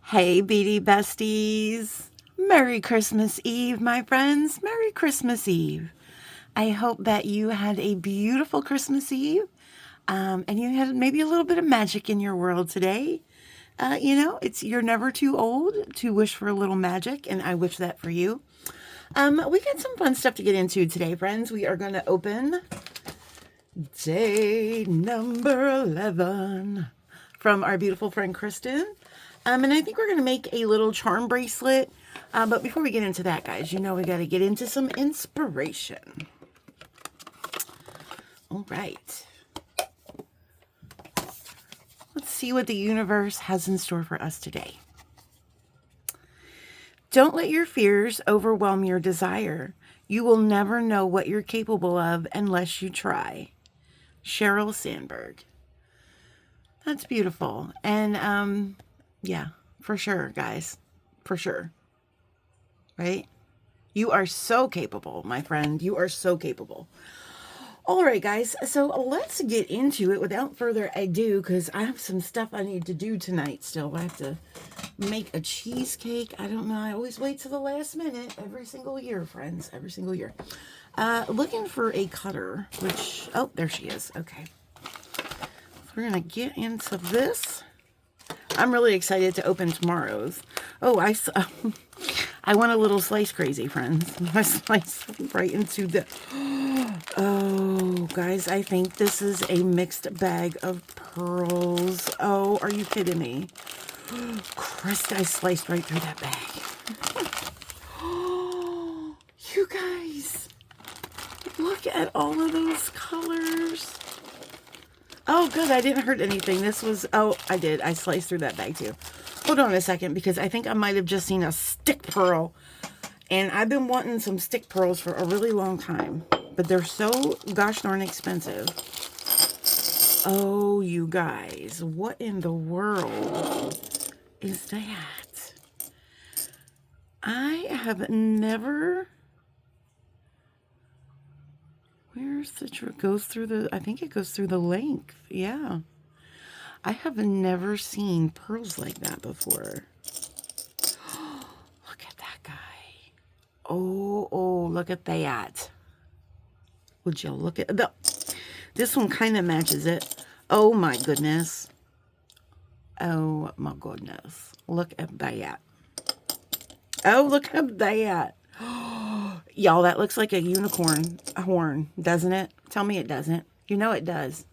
Hey, Beady Besties. Merry Christmas Eve, my friends. Merry Christmas Eve. I hope that you had a beautiful Christmas Eve and you had maybe a little bit of magic in your world today. You're never too old to wish for a little magic, and I wish that for you. We got some fun stuff to get into today, friends. We are going to open day number 11 from our beautiful friend Kristin. And I think we're going to make a little charm bracelet. But before we get into that, guys, we got to get into some inspiration. All right. Let's see what the universe has in store for us today. Don't let your fears overwhelm your desire. You will never know what you're capable of unless you try. Sheryl Sandberg. That's beautiful. And, yeah, for sure, guys. For sure. Right? You are so capable, my friend. You are so capable. All right, guys. So let's get into it without further ado, because I have some stuff I need to do tonight still. I have to make a cheesecake. I don't know. I always wait to the last minute every single year, friends. Every single year. Looking for a cutter, which... Oh, there she is. Okay. We're going to get into this. I'm really excited to open tomorrow's. Oh, I want a little slice crazy, friends. I slice right into the... Oh, guys, I think this is a mixed bag of pearls. Oh, are you kidding me? Christ, I sliced right through that bag. You guys, look at all of those colors. Oh, good. I didn't hurt anything. This was... Oh, I did. I sliced through that bag, too. Hold on a second, because I think I might have just seen a stick pearl. And I've been wanting some stick pearls for a really long time. But they're so gosh darn expensive. Oh, you guys. What in the world is that? I have never... Where's the... Goes through the... I think it goes through the length. Yeah. I have never seen pearls like that before. Look at that guy. Oh, look at that. Would you look at... This one kind of matches it. Oh, my goodness. Oh, my goodness. Look at that. Oh, look at that. Y'all, that looks like a unicorn horn, doesn't it? Tell me it doesn't. You know it does.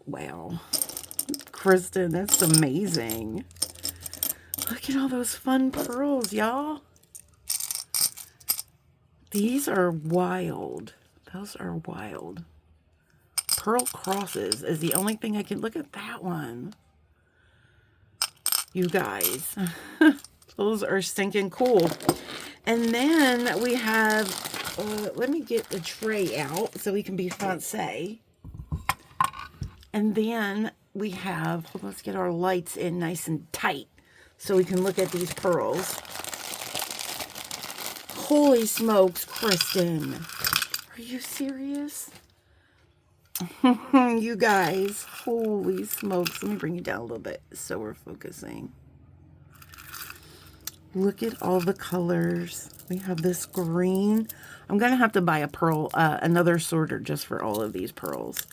Wow. Kristin, that's amazing. Look at all those fun pearls, y'all. These are wild. Those are wild. Pearl crosses is the only thing I can... Look at that one. You guys. Those are stinking cool. And then we have... let me get the tray out so we can be fancy. And then we have... Let's get our lights in nice and tight so we can look at these pearls. Holy smokes, Kristin. Are you serious? You guys, holy smokes. Let me bring you down a little bit so we're focusing. Look at all the colors. We have this green. I'm going to have to buy a pearl, another sorter just for all of these pearls.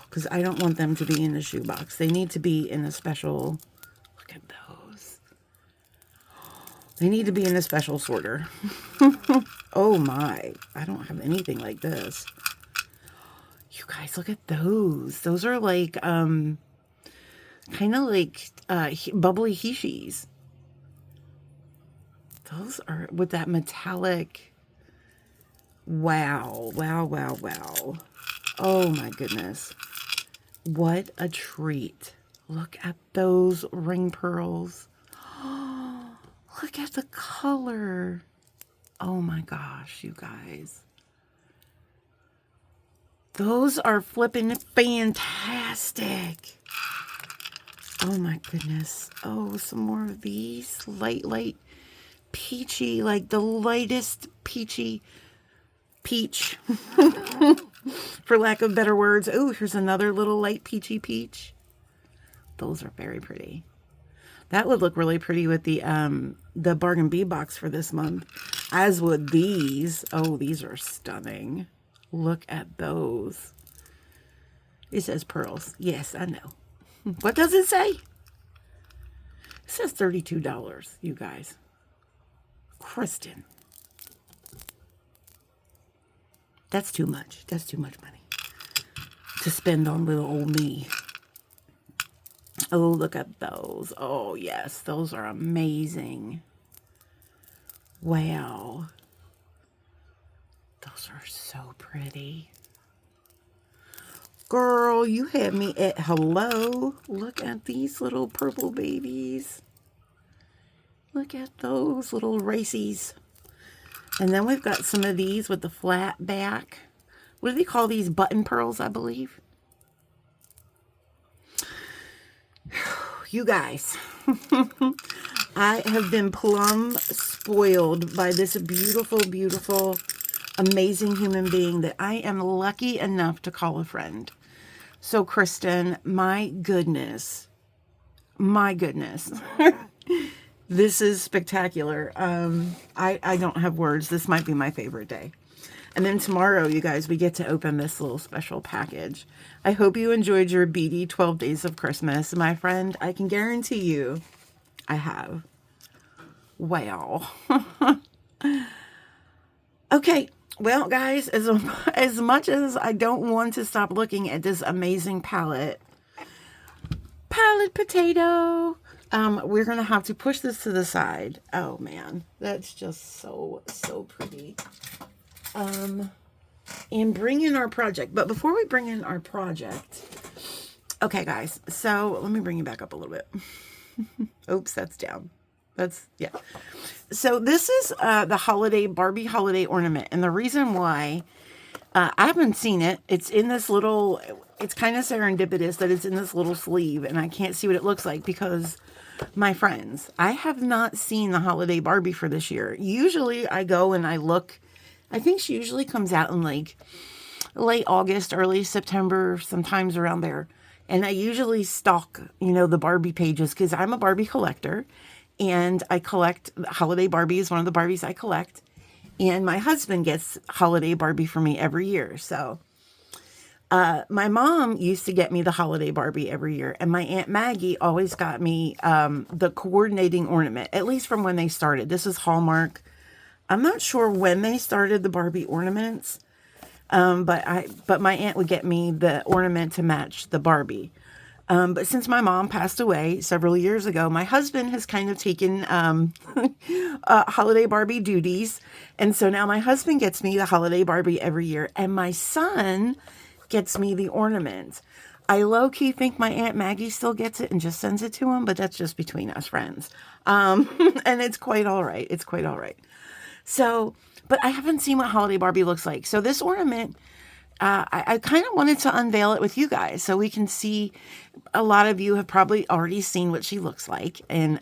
Because I don't want them to be in the shoebox. They need to be in a special... Look at those. They need to be in a special sorter. Oh my. I don't have anything like this. You guys, look at those. Those are like, kind of like bubbly hishis. Those are with that metallic. Wow. Oh my goodness. What a treat. Look at those ring pearls. Look at the color. Oh my gosh, you guys. Those are flipping fantastic. Oh my goodness. Oh, some more of these. Light peachy, like the lightest peach. For lack of better words. Oh, here's another little light peachy peach. Those are very pretty. That would look really pretty with the Bargain Bee box for this month. As would these. Oh, these are stunning. Look at those. It says pearls. Yes, I know. What does it say? It says $32, you guys. Kristin. That's too much. That's too much money to spend on little old me. Oh, look at those. Oh, yes. Those are amazing. Wow. Those are so pretty. Girl, you had me at hello. Look at these little purple babies. Look at those little racies. And then we've got some of these with the flat back. What do they call these? Button pearls, I believe. You guys, I have been plumb spoiled by this beautiful, beautiful, amazing human being that I am lucky enough to call a friend. So, Kristin, my goodness, this is spectacular. I don't have words. This might be my favorite day. And then tomorrow, you guys, we get to open this little special package. I hope you enjoyed your beady 12 Days of Christmas. My friend, I can guarantee you I have. Wow. Okay. Well, guys, as much as I don't want to stop looking at this amazing palette potato, we're going to have to push this to the side. Oh, man. That's just so pretty. And bring in our project. But before we bring in our project, okay, guys, so let me bring you back up a little bit. Oops, that's down. Yeah. So this is the Barbie holiday ornament. And the reason why I haven't seen it, it's in this little, it's kind of serendipitous that it's in this little sleeve. And I can't see what it looks like because, my friends, I have not seen the holiday Barbie for this year. Usually I go and I look. I think she usually comes out in like late August, early September, sometimes around there. And I usually stalk, the Barbie pages because I'm a Barbie collector and I collect holiday Barbie is one of the Barbies I collect. And my husband gets holiday Barbie for me every year. So my mom used to get me the holiday Barbie every year. And my Aunt Maggie always got me the coordinating ornament, at least from when they started. This is Hallmark. I'm not sure when they started the Barbie ornaments, but my aunt would get me the ornament to match the Barbie. But since my mom passed away several years ago, my husband has kind of taken holiday Barbie duties. And so now my husband gets me the holiday Barbie every year, and my son gets me the ornament. I low-key think my Aunt Maggie still gets it and just sends it to him, but that's just between us friends. And it's quite all right. It's quite all right. So, but I haven't seen what holiday Barbie looks like. So this ornament, I kind of wanted to unveil it with you guys so we can see. A lot of you have probably already seen what she looks like. And,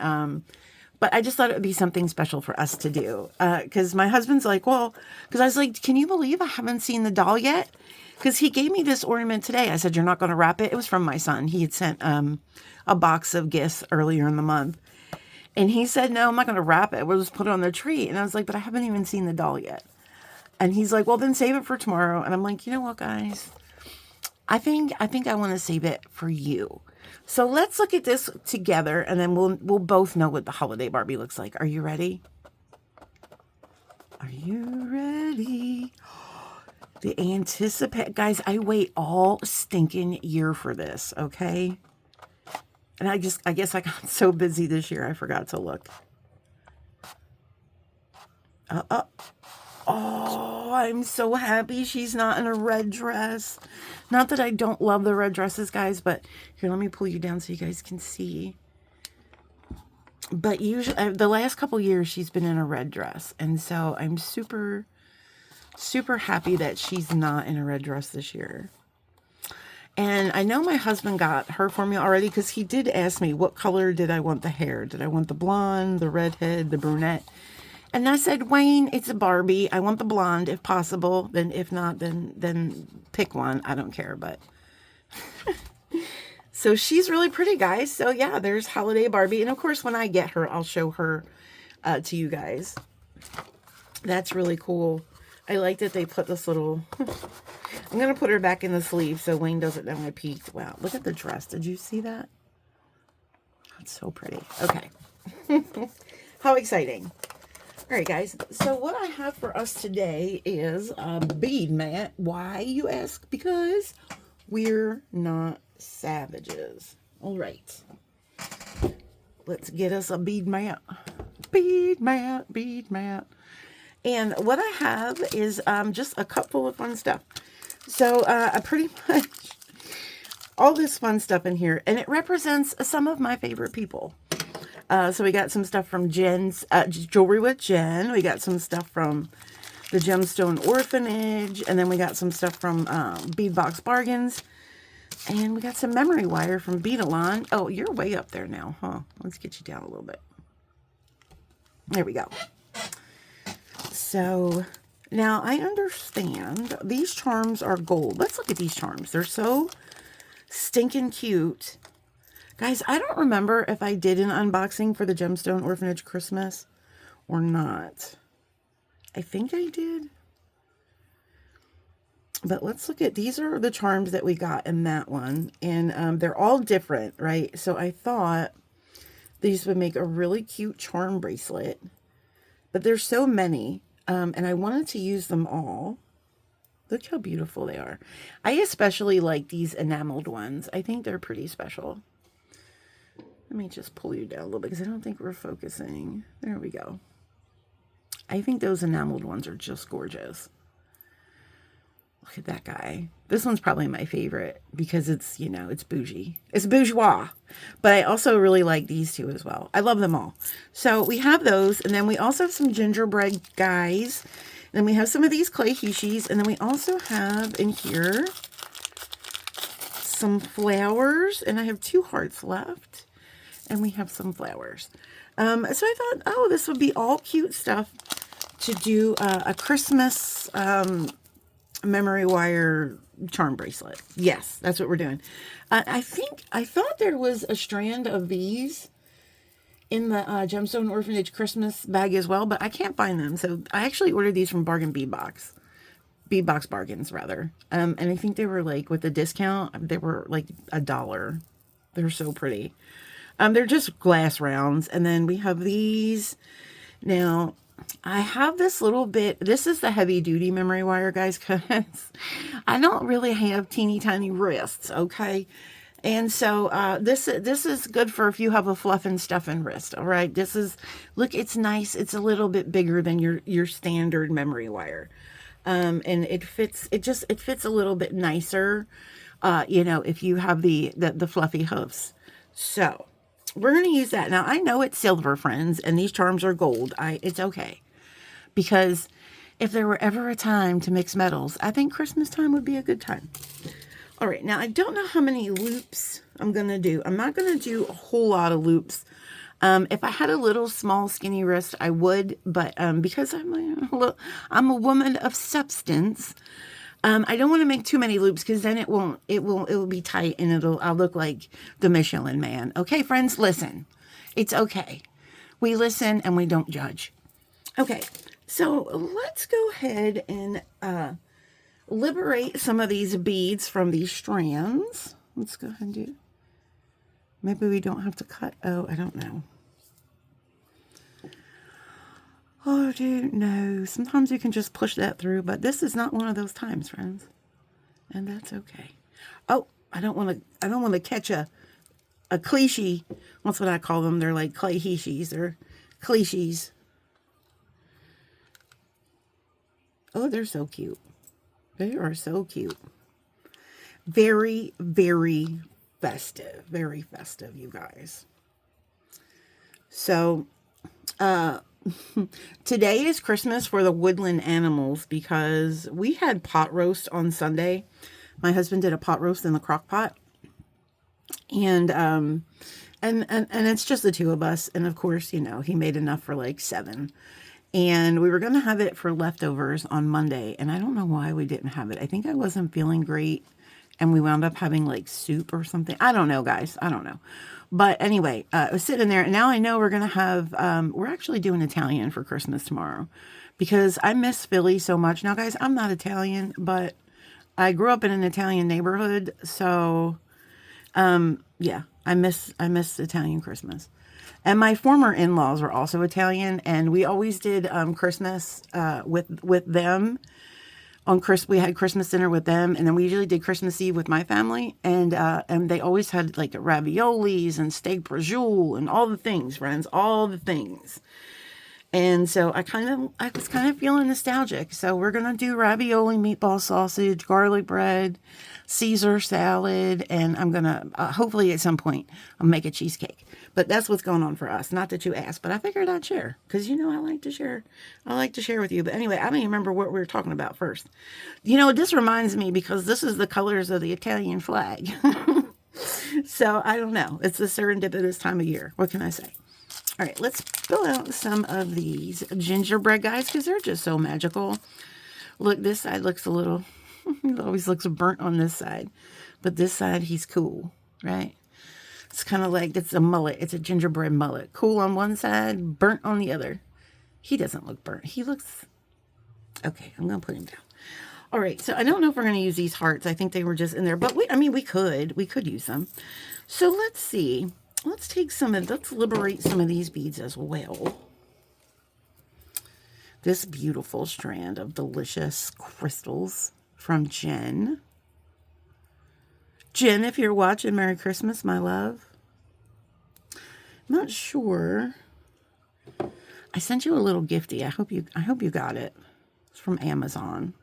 but I just thought it would be something special for us to do. Because my husband's like, well, because I was like, can you believe I haven't seen the doll yet? Because he gave me this ornament today. I said, you're not going to wrap it? It was from my son. He had sent a box of gifts earlier in the month. And he said, no, I'm not going to wrap it. We'll just put it on the tree. And I was like, but I haven't even seen the doll yet. And he's like, well, then save it for tomorrow. And I'm like, you know what, guys? I think I want to save it for you. So let's look at this together, and then we'll both know what the holiday Barbie looks like. Are you ready? Are you ready? The guys, I wait all stinking year for this, okay? And I guess I got so busy this year, I forgot to look. Oh, I'm so happy she's not in a red dress. Not that I don't love the red dresses, guys, but here, let me pull you down so you guys can see. But usually, the last couple years, she's been in a red dress. And so I'm super, super happy that she's not in a red dress this year. And I know my husband got her for me already because he did ask me what color did I want the hair. Did I want the blonde, the redhead, the brunette? And I said, Wayne, it's a Barbie. I want the blonde if possible. Then if not, then pick one. I don't care. But So she's really pretty, guys. So yeah, there's Holiday Barbie. And of course, when I get her, I'll show her to you guys. That's really cool. I like that they put this little... I'm going to put her back in the sleeve so Wayne doesn't know I peeked. Wow, look at the dress. Did you see that? That's so pretty. Okay. How exciting. All right, guys. So what I have for us today is a bead mat. Why, you ask? Because we're not savages. All right. Let's get us a bead mat. Bead mat, bead mat. And what I have is just a cup full of fun stuff. So pretty much all this fun stuff in here. And it represents some of my favorite people. So we got some stuff from Jen's Jewelry with Jen. We got some stuff from the Gemstone Orphanage. And then we got some stuff from Beadbox Bargains. And we got some memory wire from Beadalon. Oh, you're way up there now, huh? Let's get you down a little bit. There we go. So now I understand these charms are gold. Let's look at these charms. They're so stinking cute. Guys, I don't remember if I did an unboxing for the Gemstone Orphanage Christmas or not. I think I did. But let's look at, these are the charms that we got in that one. And they're all different, right? So I thought these would make a really cute charm bracelet. But there's so many. And I wanted to use them all. Look how beautiful they are. I especially like these enameled ones. I think they're pretty special. Let me just pull you down a little bit because I don't think we're focusing. There we go. I think those enameled ones are just gorgeous. Look at that guy. This one's probably my favorite because it's, you know, it's bougie. It's bourgeois. But I also really like these two as well. I love them all. So we have those. And then we also have some gingerbread guys. And then we have some of these clay hishis. And then we also have in here some flowers. And I have 2 hearts left. And we have some flowers. So I thought, oh, this would be all cute stuff to do a Christmas memory wire charm bracelet. Yes, that's what we're doing. I thought there was a strand of these in the Gemstone Orphanage Christmas bag as well, but I can't find them. So I actually ordered these from Bargain Beadbox. Beadbox Bargains, rather. And I think they were like, with the discount, they were like $1. They're so pretty. They're just glass rounds. And then we have these. Now, I have this little bit. This is the heavy duty memory wire, guys, because I don't really have teeny tiny wrists, okay? And so this is good for if you have a fluff and stuff and wrist, all right? This is, look, it's nice. It's a little bit bigger than your standard memory wire. And it fits a little bit nicer, you know, if you have the fluffy hoofs. So we're going to use that. Now, I know it's silver, friends, and these charms are gold. It's okay. Because if there were ever a time to mix metals, I think Christmas time would be a good time. All right, now I don't know how many loops I'm going to do. I'm not going to do a whole lot of loops. If I had a little small skinny wrist, I would, but because I'm a woman of substance, I don't want to make too many loops because then it will be tight and I'll look like the Michelin Man. Okay, friends, listen. It's okay. We listen and we don't judge. Okay, so let's go ahead and liberate some of these beads from these strands. Let's go ahead and do. Maybe we don't have to cut. Oh, I don't know. Oh, I don't know. Sometimes you can just push that through, but this is not one of those times, friends. And that's okay. Oh, I don't want to catch a cliche. That's what I call them. They're like clay hishis or cliches. Oh, they're so cute. They are so cute. Very, very festive. Very festive, you guys. So, today is Christmas for the woodland animals because we had pot roast on Sunday. My husband did a pot roast in the crock pot. And it's just the two of us. And of course, you know, he made enough for like 7. And we were going to have it for leftovers on Monday. And I don't know why we didn't have it. I think I wasn't feeling great. and we wound up having like soup or something. I don't know, guys. I don't know. But anyway, I was sitting there, and now I know we're going to have, we're actually doing Italian for Christmas tomorrow because I miss Philly so much. Now, guys, I'm not Italian, but I grew up in an Italian neighborhood. So, yeah, I miss Italian Christmas. And my former in-laws were also Italian, and we always did Christmas with them. We had Christmas dinner with them, and then we usually did Christmas Eve with my family, and they always had like raviolis and steak braciole and all the things, friends, all the things. And so I was kind of feeling nostalgic. So we're gonna do ravioli, meatball sausage, garlic bread, Caesar salad, and I'm gonna hopefully at some point I'll make a cheesecake. But that's what's going on for us. Not that you asked, but I figured I'd share because I like to share. I like to share with you. But anyway, I don't even remember what we were talking about first. This reminds me because this is the colors of the Italian flag. So I don't know. It's a serendipitous time of year. What can I say? All right, let's fill out some of these gingerbread guys because they're just so magical. Look, this side looks a little, it always looks burnt on this side. But this side, he's cool, right? It's kind of like it's a mullet. It's a gingerbread mullet. Cool on one side, burnt on the other. He doesn't look burnt. He looks, okay, I'm going to put him down. All right, so I don't know if we're going to use these hearts. I think they were just in there. But we could use them. So let's see. Let's liberate some of these beads as well. This beautiful strand of delicious crystals from Jen. Jen, if you're watching, Merry Christmas, my love. I'm not sure. I sent you a little gifty. I hope you got it. It's from Amazon.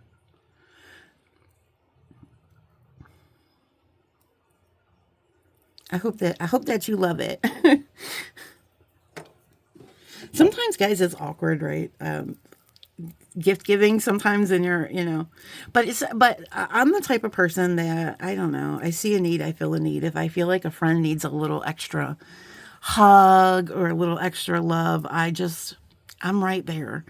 I hope that you love it. Sometimes, guys, it's awkward, right? Gift giving sometimes in your, but I'm the type of person that, I don't know, I see a need, I feel a need. If I feel like a friend needs a little extra hug or a little extra love, I'm right there.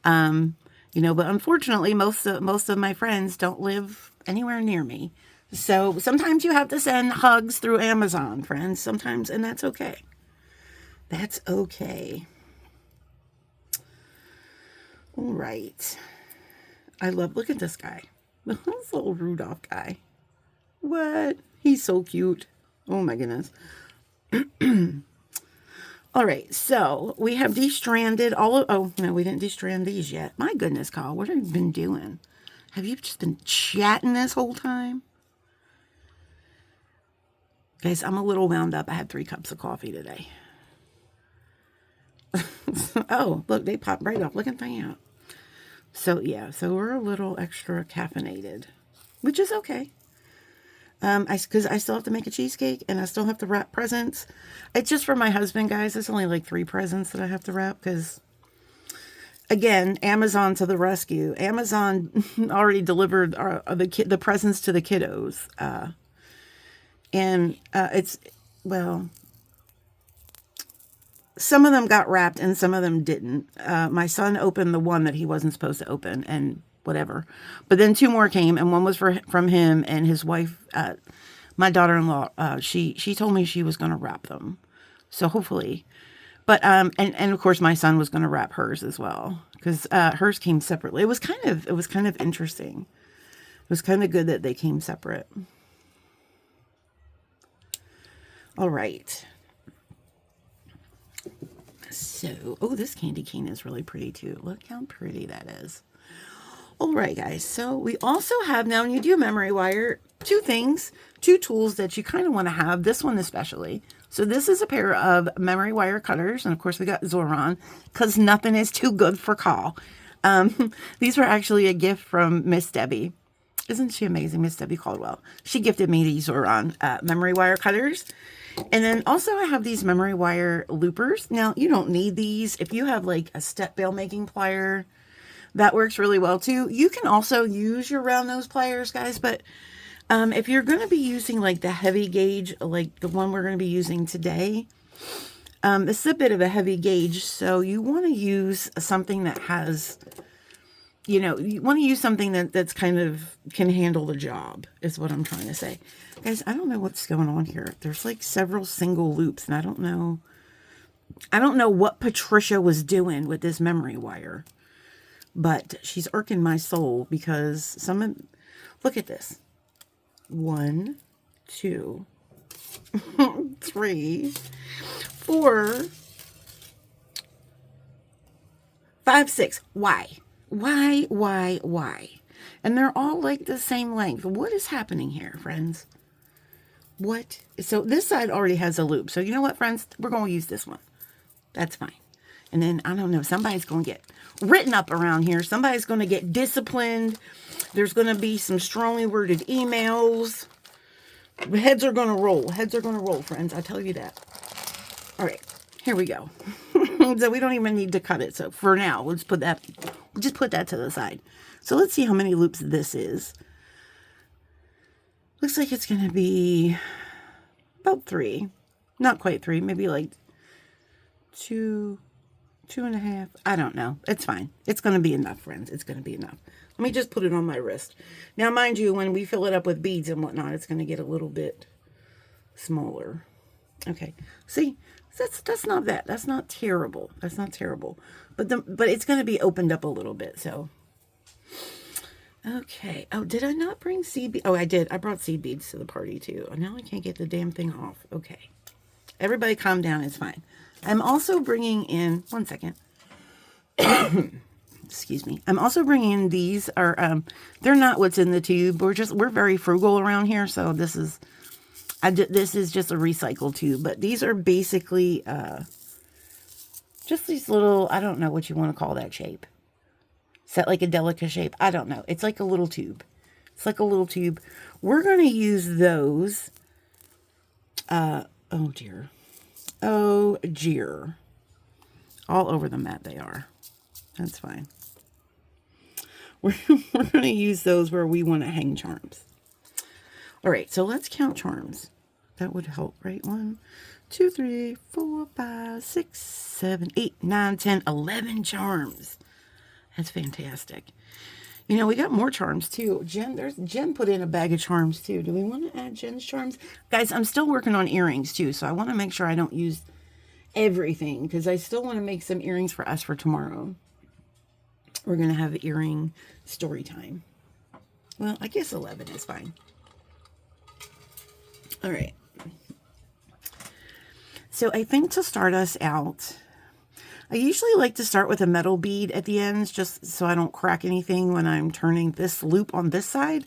But unfortunately, most of my friends don't live anywhere near me. So sometimes you have to send hugs through Amazon, friends, sometimes, and that's okay. That's okay. All right. Look at this guy. This little Rudolph guy. What? He's so cute. Oh my goodness. All right, so we have destranded oh no, we didn't destrand these yet. My goodness, Kyle, what have you been doing? Have you just been chatting this whole time? Guys, I'm a little wound up. I had 3 cups of coffee today. Oh, look, they popped right off. Look at that. So, yeah, so we're a little extra caffeinated, which is okay. Because I still have to make a cheesecake, and I still have to wrap presents. It's just for my husband, guys. It's only like 3 presents that I have to wrap, because, again, Amazon to the rescue. Amazon already delivered the presents to the kiddos. Some of them got wrapped and some of them didn't. My son opened the one that he wasn't supposed to open and whatever. But then 2 more came, and one was from him and his wife, my daughter-in-law. She told me she was going to wrap them. So hopefully. But, and of course my son was going to wrap hers as well, because hers came separately. It was kind of interesting. It was kind of good that they came separate. All right. So, this candy cane is really pretty too. Look how pretty that is. All right, guys. So we also have, now when you do memory wire, 2 tools that you kind of want to have. This one especially. So this is a pair of memory wire cutters. And of course we got Zoran, because nothing is too good for Call. These were actually a gift from Miss Debbie. Isn't she amazing, Miss Debbie Caldwell? She gifted me these Zoran memory wire cutters. And then also I have these memory wire loopers. Now, you don't need these. If you have like a step bail making plier, that works really well too. You can also use your round nose pliers, guys. But if you're going to be using like the heavy gauge, like the one we're going to be using today, this is a bit of a heavy gauge. So you want to use something that has you know, you want to use something that's kind of can handle the job is what I'm trying to say. Guys, I don't know what's going on here. There's like several single loops and I don't know what Patricia was doing with this memory wire, but she's irking my soul because look at this. 1, 2, 3, 4, 5, 6. Why? Why? And they're all like the same length. What is happening here, friends? What? So this side already has a loop. So you know what, friends? We're going to use this one. That's fine. And then, I don't know, somebody's going to get written up around here. Somebody's going to get disciplined. There's going to be some strongly worded emails. Heads are going to roll. Heads are going to roll, friends. I tell you that. All right. Here we go. So we don't even need to cut it. So for now, we'll just put that to the side. So let's see how many loops this is. Looks like it's going to be about 3. Not quite 3. Maybe like 2, 2.5. I don't know. It's fine. It's going to be enough, friends. It's going to be enough. Let me just put it on my wrist. Now, mind you, when we fill it up with beads and whatnot, it's going to get a little bit smaller. Okay. See, that's not bad. That's not terrible. That's not terrible. But it's going to be opened up a little bit. So, okay. Oh, did I not bring seed beads? Oh, I did. I brought seed beads to the party too. Oh, now I can't get the damn thing off. Okay. Everybody calm down. It's fine. I'm also bringing in, one second. Excuse me. I'm also bringing in these they're not what's in the tube. We're very frugal around here. So this is just a recycled tube, but these are basically, just these little, I don't know what you want to call that shape. Is that like a delicate shape? I don't know. It's like a little tube. It's like a little tube. We're going to use those. Oh dear. Oh dear. All over the mat they are. That's fine. We're going to use those where we want to hang charms. All right, so let's count charms. That would help, right? 1, 2, 3, 4, 5, 6, 7, 8, 9, 10, 11 charms. That's fantastic. You know, we got more charms too. Jen put in a bag of charms too. Do we want to add Jen's charms? Guys, I'm still working on earrings too, so I want to make sure I don't use everything because I still want to make some earrings for us for tomorrow. We're going to have earring story time. Well, I guess 11 is fine. All right. So I think to start us out, I usually like to start with a metal bead at the ends just so I don't crack anything when I'm turning this loop on this side.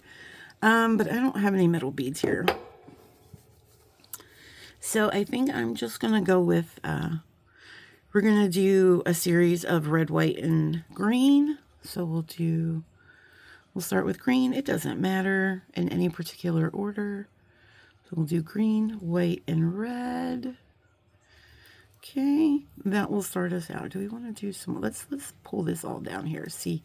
But I don't have any metal beads here. So I think I'm just going to go with, we're going to do a series of red, white, and green. So we'll start with green. It doesn't matter in any particular order. So we'll do green, white, and red. Okay, that will start us out. Do we want to do some? Let's pull this all down here. See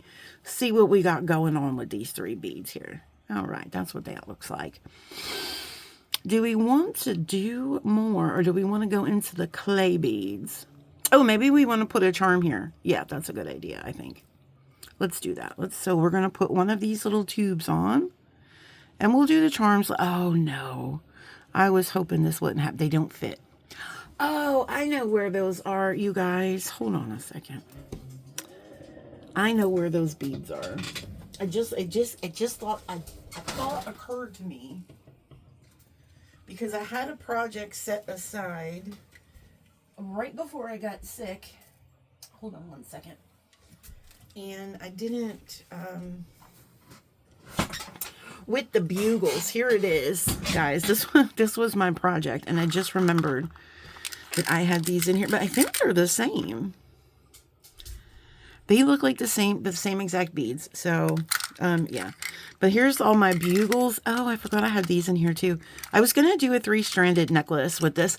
what we got going on with these 3 beads here. All right, that's what that looks like. Do we want to do more, or do we want to go into the clay beads? Oh, maybe we want to put a charm here. Yeah, that's a good idea, I think. Let's do that. So we're going to put one of these little tubes on, and we'll do the charms. Oh, no. I was hoping this wouldn't happen. They don't fit. Oh, I know where those are, you guys. Hold on a second. I know where those beads are. I just thought a thought occurred to me because I had a project set aside right before I got sick. Hold on one second. And I didn't with the bugles. Here it is, guys. This was my project, and I just remembered that I had these in here, but I think they're the same. They look like the same exact beads. So, yeah. But here's all my bugles. Oh, I forgot I had these in here too. I was going to do a 3-stranded necklace with this.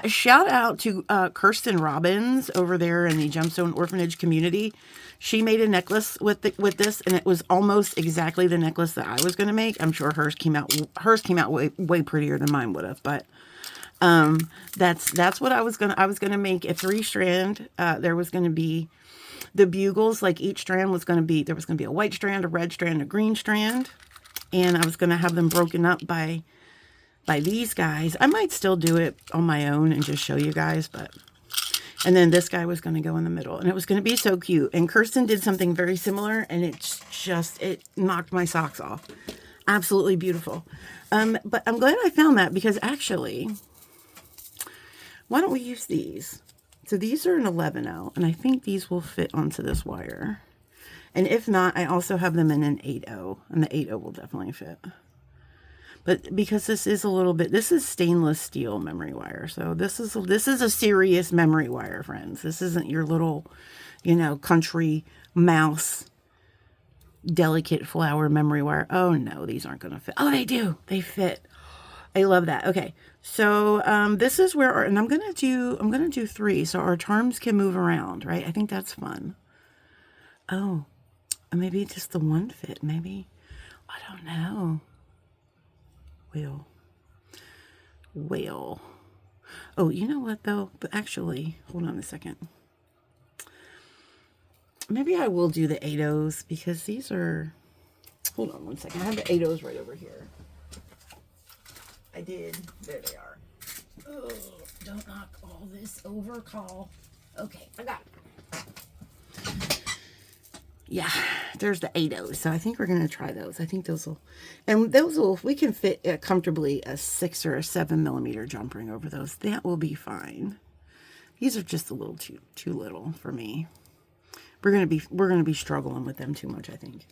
Shout out to Kristin Robbins over there in the Gemstone Orphanage community. She made a necklace with this, and it was almost exactly the necklace that I was going to make. I'm sure hers came out way prettier than mine would have, but That's what I was gonna make a 3-strand. There was gonna be the bugles, like each strand was gonna be, there was gonna be a white strand, a red strand, a green strand, and I was gonna have them broken up by these guys. I might still do it on my own and just show you guys, but, and then this guy was gonna go in the middle, and it was gonna be so cute. And Kristin did something very similar, and it knocked my socks off. Absolutely beautiful. But I'm glad I found that, because actually, why don't we use these? So these are an 11-0, and I think these will fit onto this wire. And if not, I also have them in an 8-0, and the 8-0 will definitely fit. But because this is a little bit, this is stainless steel memory wire. So this is a serious memory wire, friends. This isn't your little, country mouse delicate flower memory wire. Oh no, these aren't going to fit. Oh, they do. They fit. I love that. Okay. So, this is where and I'm going to do 3 so our charms can move around, right? I think that's fun. Oh, maybe just the one fit. Maybe, I don't know. Well. Oh, you know what though? But actually, hold on a second. Maybe I will do the 8-0s, because these are, hold on one second. I have the 8-0s right over here. I did. There they are. Oh, don't knock all this over, Call. Okay, I got it. Yeah, there's the 8-0s. So I think we're going to try those. I think those will, we can fit comfortably a 6 or a 7 millimeter jump ring over those. That will be fine. These are just a little too little for me. We're going to be struggling with them too much, I think.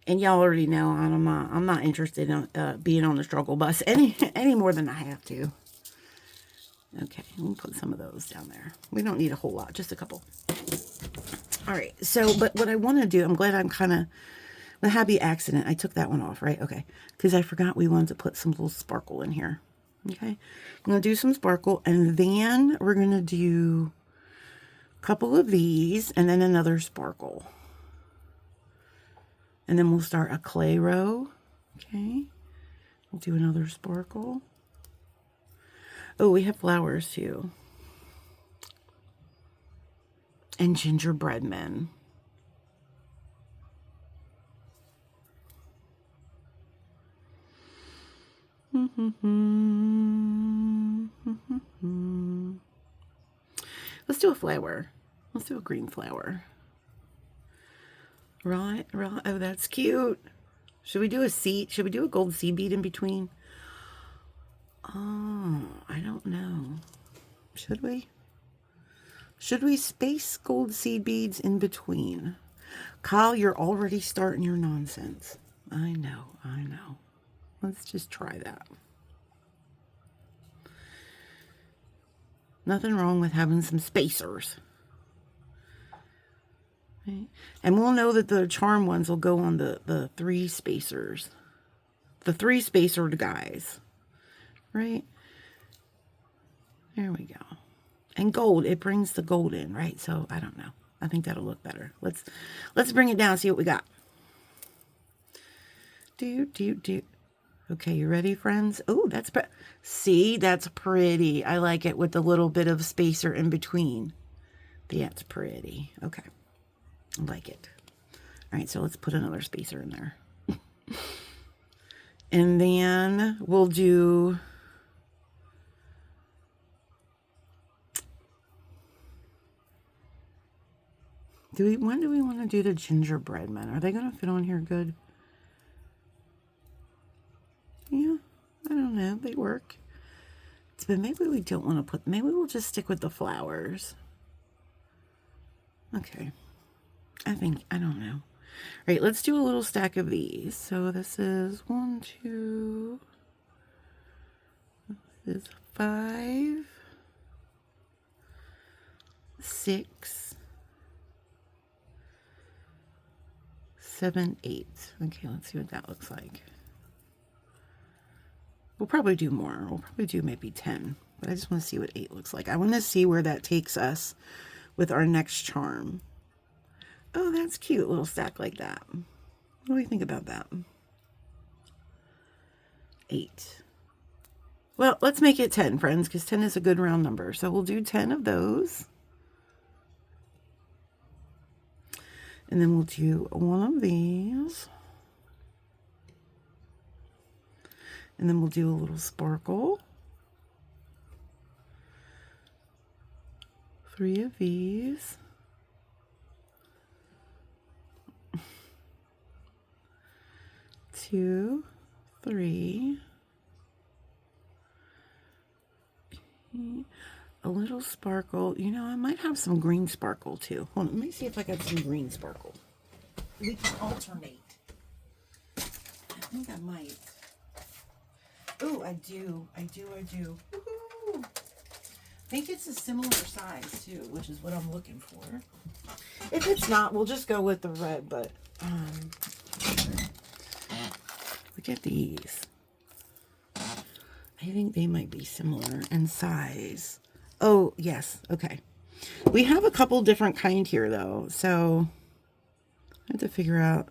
And y'all already know I'm not interested in being on the struggle bus any more than I have to. Okay, we'll put some of those down there. We don't need a whole lot, just a couple. All right, so, but what I want to do, I'm glad I'm kind of, the happy accident, I took that one off, right? Okay, because I forgot we wanted to put some little sparkle in here. Okay, I'm going to do some sparkle, and then we're going to do a couple of these, and then another sparkle. And then we'll start a clay row. Okay, we'll do another sparkle. Oh, we have flowers too. And gingerbread men. Let's do a flower. Let's do a green flower. Right. Oh, that's cute. Should we do a seed? Should we do a gold seed bead in between? Oh, I don't know. Should we? Should we space gold seed beads in between? Kyle, you're already starting your nonsense. I know. Let's just try that. Nothing wrong with having some spacers. Right? And we'll know that the charm ones will go on the 3 spacers. The 3 spacered guys. Right? There we go. And gold, it brings the gold in, right? So, I don't know. I think that'll look better. Let's bring it down, see what we got. Do. Okay, you ready, friends? Oh, see, that's pretty. I like it with the little bit of spacer in between. That's pretty. Okay, I like it. All right, so let's put another spacer in there. And then we'll do... when do we want to do the gingerbread men? Are they going to fit on here good? Yeah, I don't know. They work. But maybe we don't want to put... Maybe we'll just stick with the flowers. Okay. I don't know. All right, let's do a little stack of these. So this is 1, 2... This is 5... 6... 7, 8. Okay, let's see what that looks like. We'll probably do more. We'll probably do maybe 10. But I just want to see what 8 looks like. I want to see where that takes us with our next charm. Oh, that's cute. A little stack like that. What do we think about that? 8. Well, let's make it 10, friends, because 10 is a good round number. So we'll do 10 of those. And then we'll do one of these. And then we'll do a little sparkle. 3 of these. Two, 3. Okay. A little sparkle. You know, I might have some green sparkle too. Hold on, let me see if I got some green sparkle. We can alternate. I think I might. Oh, I do. Woohoo! I think it's a similar size too, which is what I'm looking for. If it's not, we'll just go with the red, but look at these. I think they might be similar in size. Oh, yes. Okay. We have a couple different kind here, though. So I have to figure out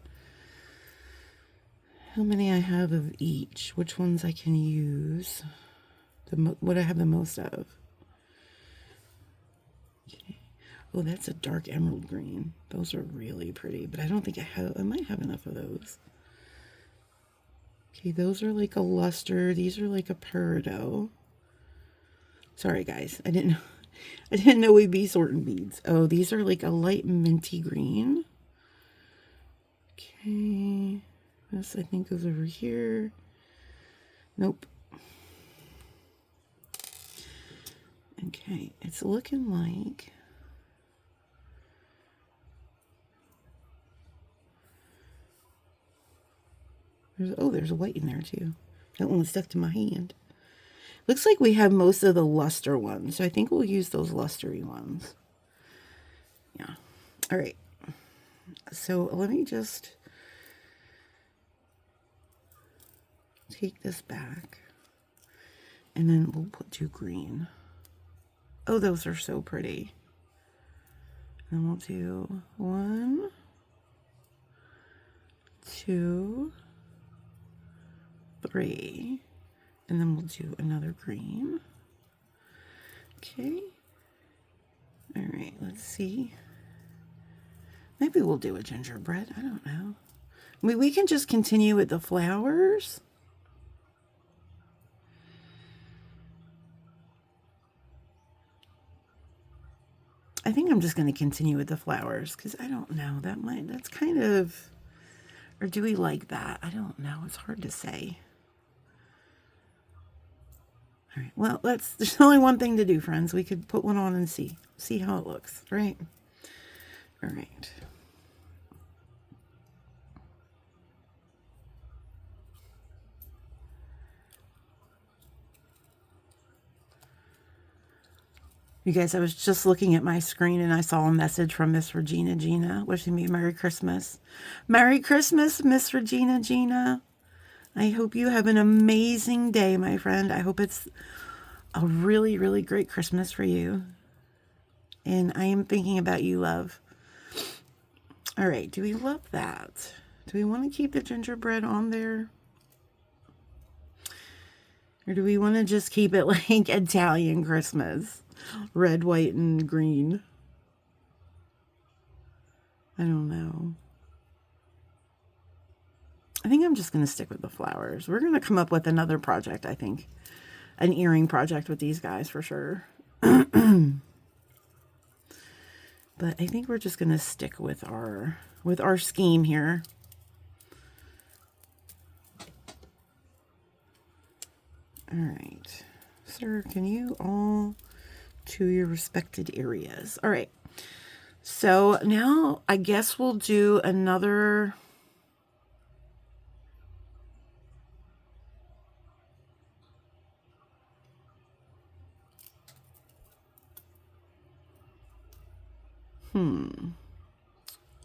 how many I have of each. Which ones I can use. What I have the most of. Okay. Oh, that's a dark emerald green. Those are really pretty. But I don't think I might have enough of those. Okay, those are like a luster. These are like a peridot. Sorry, guys. I didn't know we'd be sorting beads. Oh, these are like a light minty green. Okay. This, I think, goes over here. Nope. Okay. It's looking like... there's a white in there, too. That one was stuck to my hand. Looks like we have most of the luster ones, so I think we'll use those lustery ones. Yeah. All right. So let me just take this back, and then we'll put 2 green. Oh, those are so pretty. And we'll do 1, 2, 3. And then we'll do another green. Okay. All right, let's see. Maybe we'll do a gingerbread. I don't know. We can just continue with the flowers. I think I'm just going to continue with the flowers because I don't know. That's kind of, or do we like that? I don't know. It's hard to say. All right, well, there's only one thing to do, friends. We could put one on and see how it looks, right? All right. You guys, I was just looking at my screen and I saw a message from Miss Regina Gina wishing me Merry Christmas. Merry Christmas, Miss Regina Gina. I hope you have an amazing day, my friend. I hope it's a really, really great Christmas for you. And I am thinking about you, love. All right, do we love that? Do we want to keep the gingerbread on there? Or do we want to just keep it like Italian Christmas? Red, white, and green. I don't know. I think I'm just going to stick with the flowers. We're going to come up with another project, I think. An earring project with these guys for sure. But I think we're just going to stick with our scheme here. All right. Sir, can you all to your respected areas? All right. So now I guess we'll do another...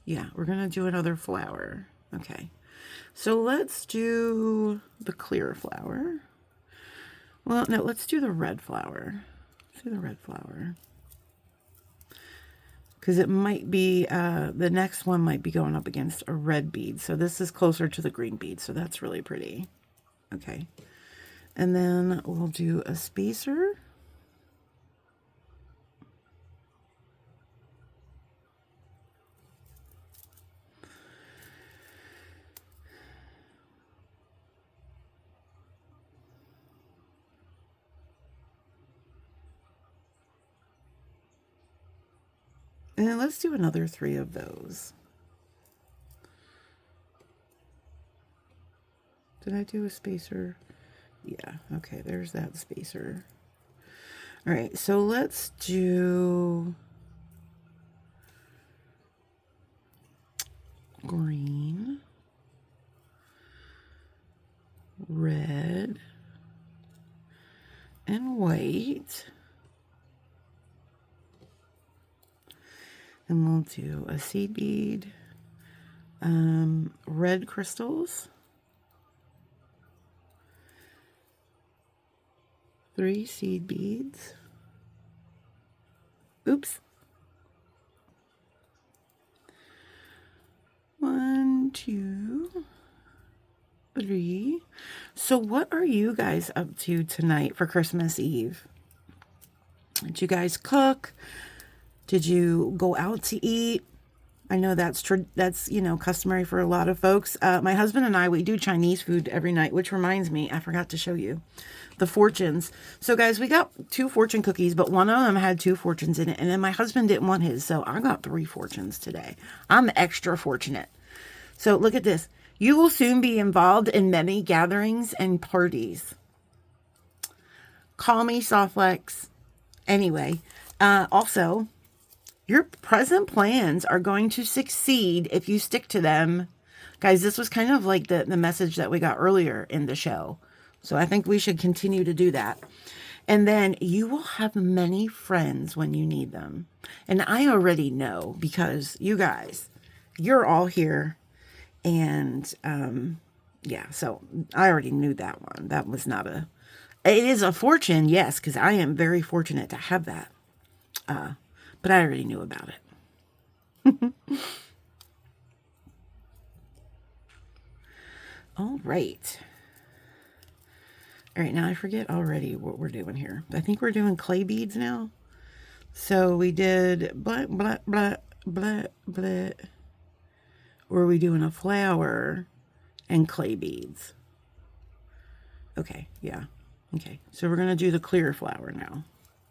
Yeah, we're going to do another flower. Okay. So let's do the clear flower. Well, no, let's do the red flower. Let's do the red flower. Because it might be, the next one might be going up against a red bead. So this is closer to the green bead. So that's really pretty. Okay. And then we'll do a spacer. And then let's do another 3 of those. Did I do a spacer? Yeah, okay, there's that spacer. All right, so let's do green, red, and white. And we'll do a seed bead, red crystals, 3 seed beads. Oops. 1, 2, 3. So what are you guys up to tonight for Christmas Eve? Did you guys cook? Did you go out to eat? I know that's customary for a lot of folks. My husband and I, we do Chinese food every night, which reminds me, I forgot to show you the fortunes. So guys, we got 2 fortune cookies, but one of them had 2 fortunes in it. And then my husband didn't want his, so I got 3 fortunes today. I'm extra fortunate. So look at this. You will soon be involved in many gatherings and parties. Call me Softflex. Anyway, also, your present plans are going to succeed if you stick to them. Guys, this was kind of like the message that we got earlier in the show. So I think we should continue to do that. And then you will have many friends when you need them. And I already know because you guys, you're all here. And yeah, so I already knew that one. That was not a... It is a fortune, yes, because I am very fortunate to have that. But I already knew about it. All right. All right, now I forget already what we're doing here. I think we're doing clay beads now. So we did blah, blah, blah, blah, blah. Or are we doing a flower and clay beads? Okay, yeah. Okay, so we're going to do the clear flower now.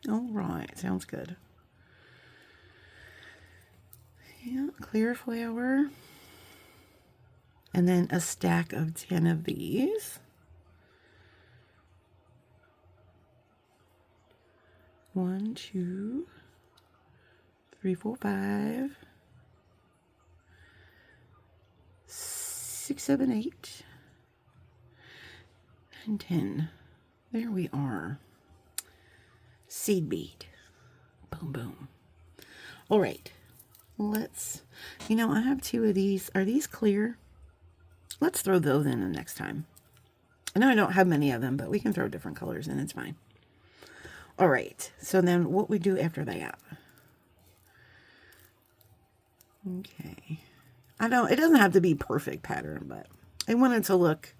All right, sounds good. Yeah, clear flower. And then a stack of 10 of these. 1, 2, 3, 4, 5, 6, 7, 8, and 10. There we are. Seed bead. Boom, boom. All right. Let's, I have 2 of these. Are these clear? Let's throw those in the next time. I know I don't have many of them, but we can throw different colors in. It's fine. All right. So then what we do after that? Okay. I know it doesn't have to be perfect pattern, but I want it to look,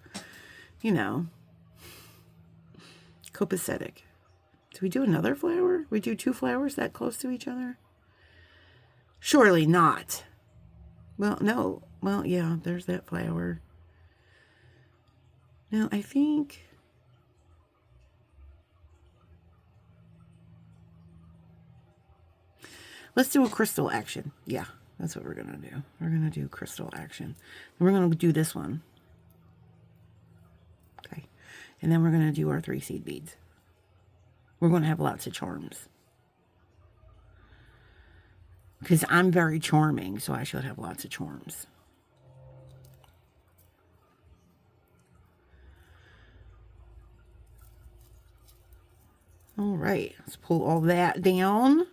copacetic. Do we do another flower? We do 2 flowers that close to each other? Surely not. Well, no. Well, yeah, there's that flower. Now, I think... Let's do a crystal action. Yeah, that's what we're going to do. We're going to do crystal action. And we're going to do this one. Okay. And then we're going to do our 3 seed beads. We're going to have lots of charms. Because I'm very charming, so I should have lots of charms. All right, let's pull all that down.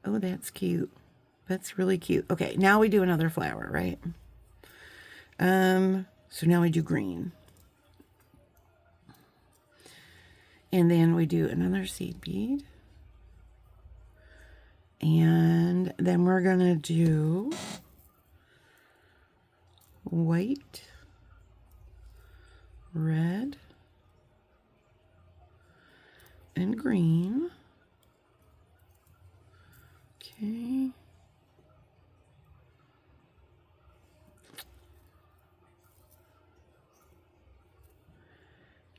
Oh, that's cute. That's really cute. Okay, now we do another flower, right? So now we do green. And then we do another seed bead. And then we're going to do white, red, and green. Okay.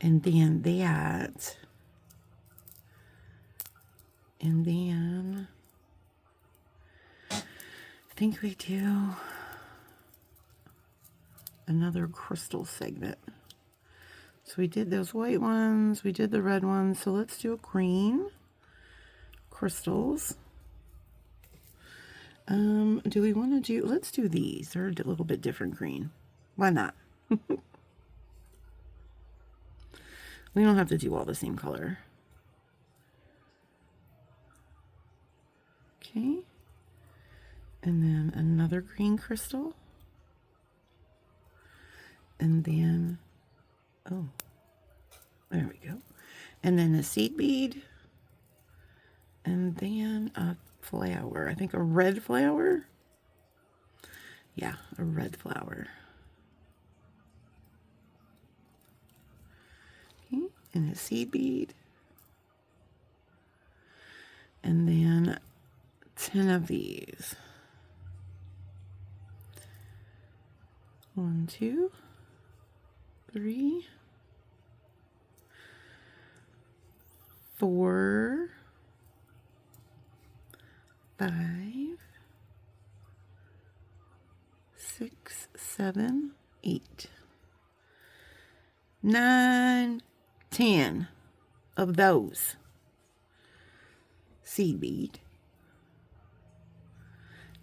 And then that. And then I think we do another crystal segment. So we did those white ones, we did the red ones, so let's do a green crystals. Do we want to do, let's do these. They're a little bit different green. Why not? We don't have to do all the same color. Okay. And then another green crystal. And then, oh, there we go. And then a seed bead. And then a flower. I think a red flower. Yeah, a red flower. Okay, and a seed bead. And then 10 of these. 1, 2, 3, 4, 5, 6, 7, 8, 9, 10 of those seed bead.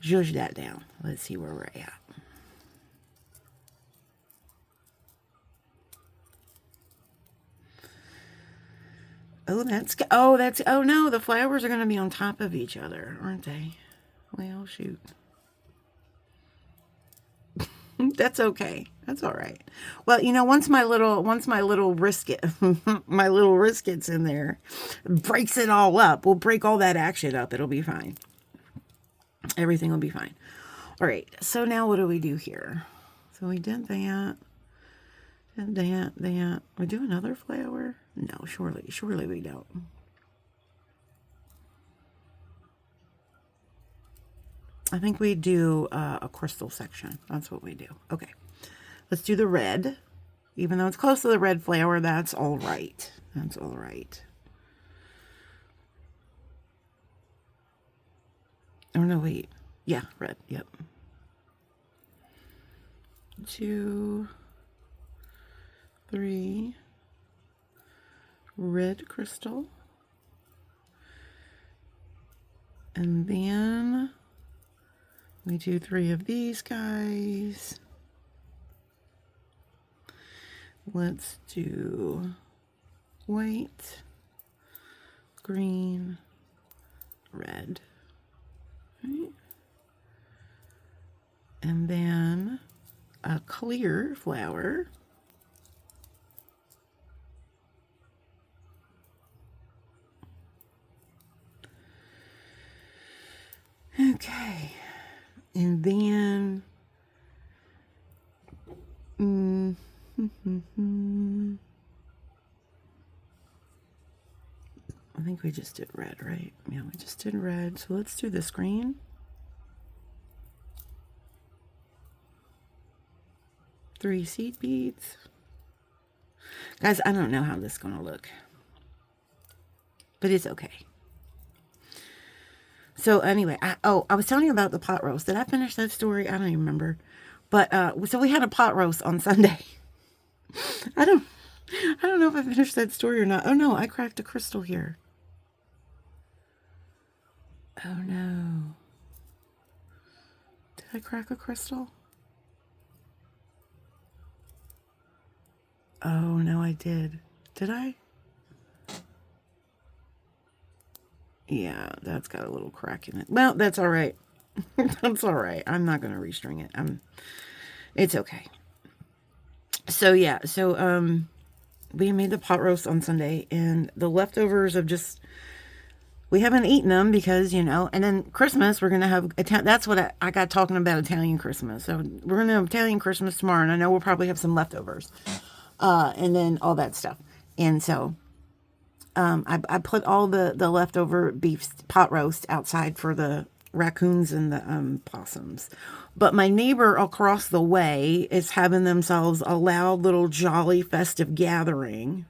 Zhuzh that down. Let's see where we're at. Oh no, the flowers are going to be on top of each other, aren't they? Well, shoot. That's okay. That's all right. Well, you know, once my little wrist my little wrist gets in there, breaks it all up. We'll break all that action up. It'll be fine. Everything will be fine. All right. So now what do we do here? So we did that. And that. We do another flower? No, surely we don't. I think we do a crystal section. That's what we do. Okay. Let's do the red. Even though it's close to the red flower, that's all right. That's all right. Oh, no, wait. Yeah, red. Yep. 2, 3, red crystal. And then we do 3 of these guys. Let's do white, green, red. Right. And then a clear flower. Okay. And then I think we just did red, right? Yeah, we just did red. So let's do this green. Three seed beads. Guys, I don't know how this is going to look, but it's okay. So anyway, I was telling you about the pot roast. Did I finish that story? I don't even remember. But so we had a pot roast on Sunday. I don't know if I finished that story or not. Oh no, I cracked a crystal here. Oh no. Did I crack a crystal? Oh no, I did. Did I? Yeah, that's got a little crack in it. Well, that's all right. That's all right. I'm not going to restring it. It's okay. So yeah, we made the pot roast on Sunday, and the leftovers of we haven't eaten them because, you know, and then Christmas, we're going to have, that's what I got talking about, Italian Christmas. So we're going to have Italian Christmas tomorrow, and I know we'll probably have some leftovers, and then all that stuff. And so I put all the leftover beef pot roast outside for the raccoons and the possums. But my neighbor across the way is having themselves a loud little jolly festive gathering.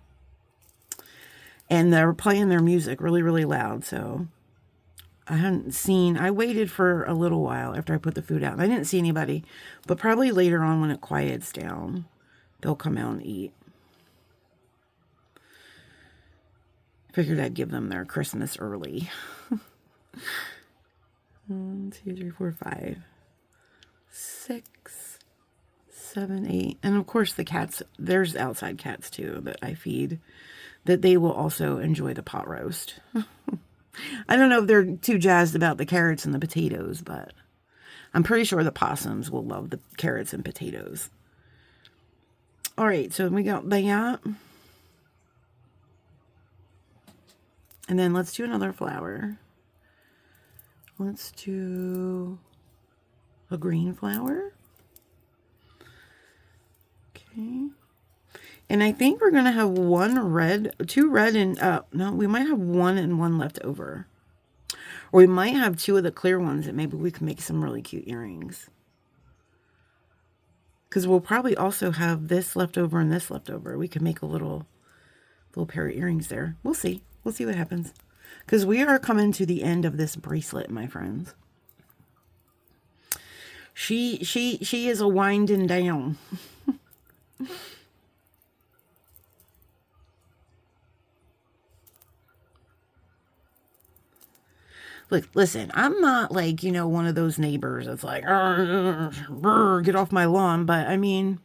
And they're playing their music really, really loud. So I waited for a little while after I put the food out. I didn't see anybody. But probably later on when it quiets down, they'll come out and eat. Figured I'd give them their Christmas early. 1, 2, 3, 4, 5, 6, 7, 8. And of course the cats, there's outside cats too that I feed, that they will also enjoy the pot roast. I don't know if they're too jazzed about the carrots and the potatoes, but I'm pretty sure the possums will love the carrots and potatoes. All right, so we got that. And then let's do another flower. Let's do a green flower. Okay. And I think we're going to have 2 red, and, no, we might have 1 and 1 left over. Or we might have 2 of the clear ones that maybe we can make some really cute earrings. Because we'll probably also have this left over and this left over. We could make a little pair of earrings there. We'll see. We'll see what happens. Because we are coming to the end of this bracelet, my friends. She is a winding down. Look, listen, I'm not like, one of those neighbors that's like, get off my lawn. But I mean,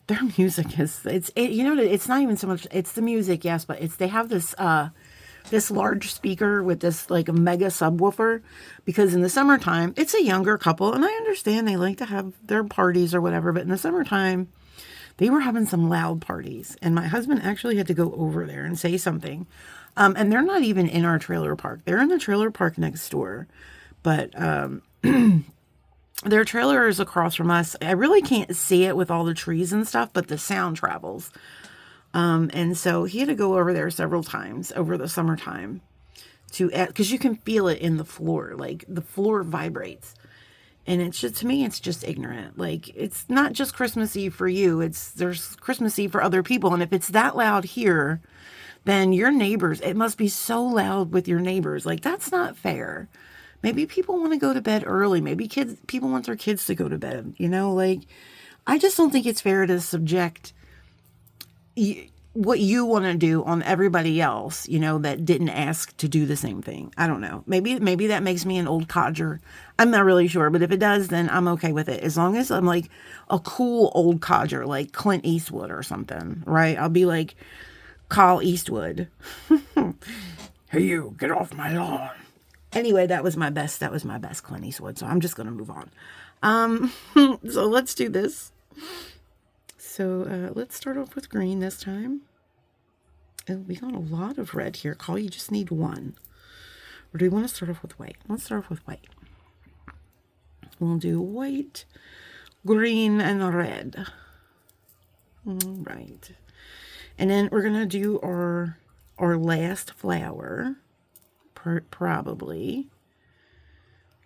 their music is, it's not even so much, it's the music, yes, but they have this large speaker with this like a mega subwoofer, because in the summertime, it's a younger couple, and I understand they like to have their parties or whatever, but in the summertime, they were having some loud parties, and my husband actually had to go over there and say something. And they're not even in our trailer park. They're in the trailer park next door, but their trailer is across from us. I really can't see it with all the trees and stuff, but the sound travels. And so he had to go over there several times over the summertime because you can feel it in the floor, like the floor vibrates. And it's just, to me, it's just ignorant. Like, it's not just Christmas Eve for you. There's Christmas Eve for other people. And if it's that loud here, then your neighbors, it must be so loud with your neighbors. Like, that's not fair. Maybe people want to go to bed early. Maybe people want their kids to go to bed. Like, I just don't think it's fair to subject what you want to do on everybody else, that didn't ask to do the same thing. I don't know. Maybe that makes me an old codger. I'm not really sure, but if it does, then I'm okay with it. As long as I'm like a cool old codger, like Clint Eastwood or something, right? I'll be like Carl Eastwood. Hey, you, get off my lawn. Anyway, that was my best Clint Eastwood. So I'm just going to move on. So let's do this. So let's start off with green this time. And we got a lot of red here. Call, you just need 1. Or do we want to start off with white? Let's start off with white. We'll do white, green, and red. All right. And then we're going to do our last flower. Probably.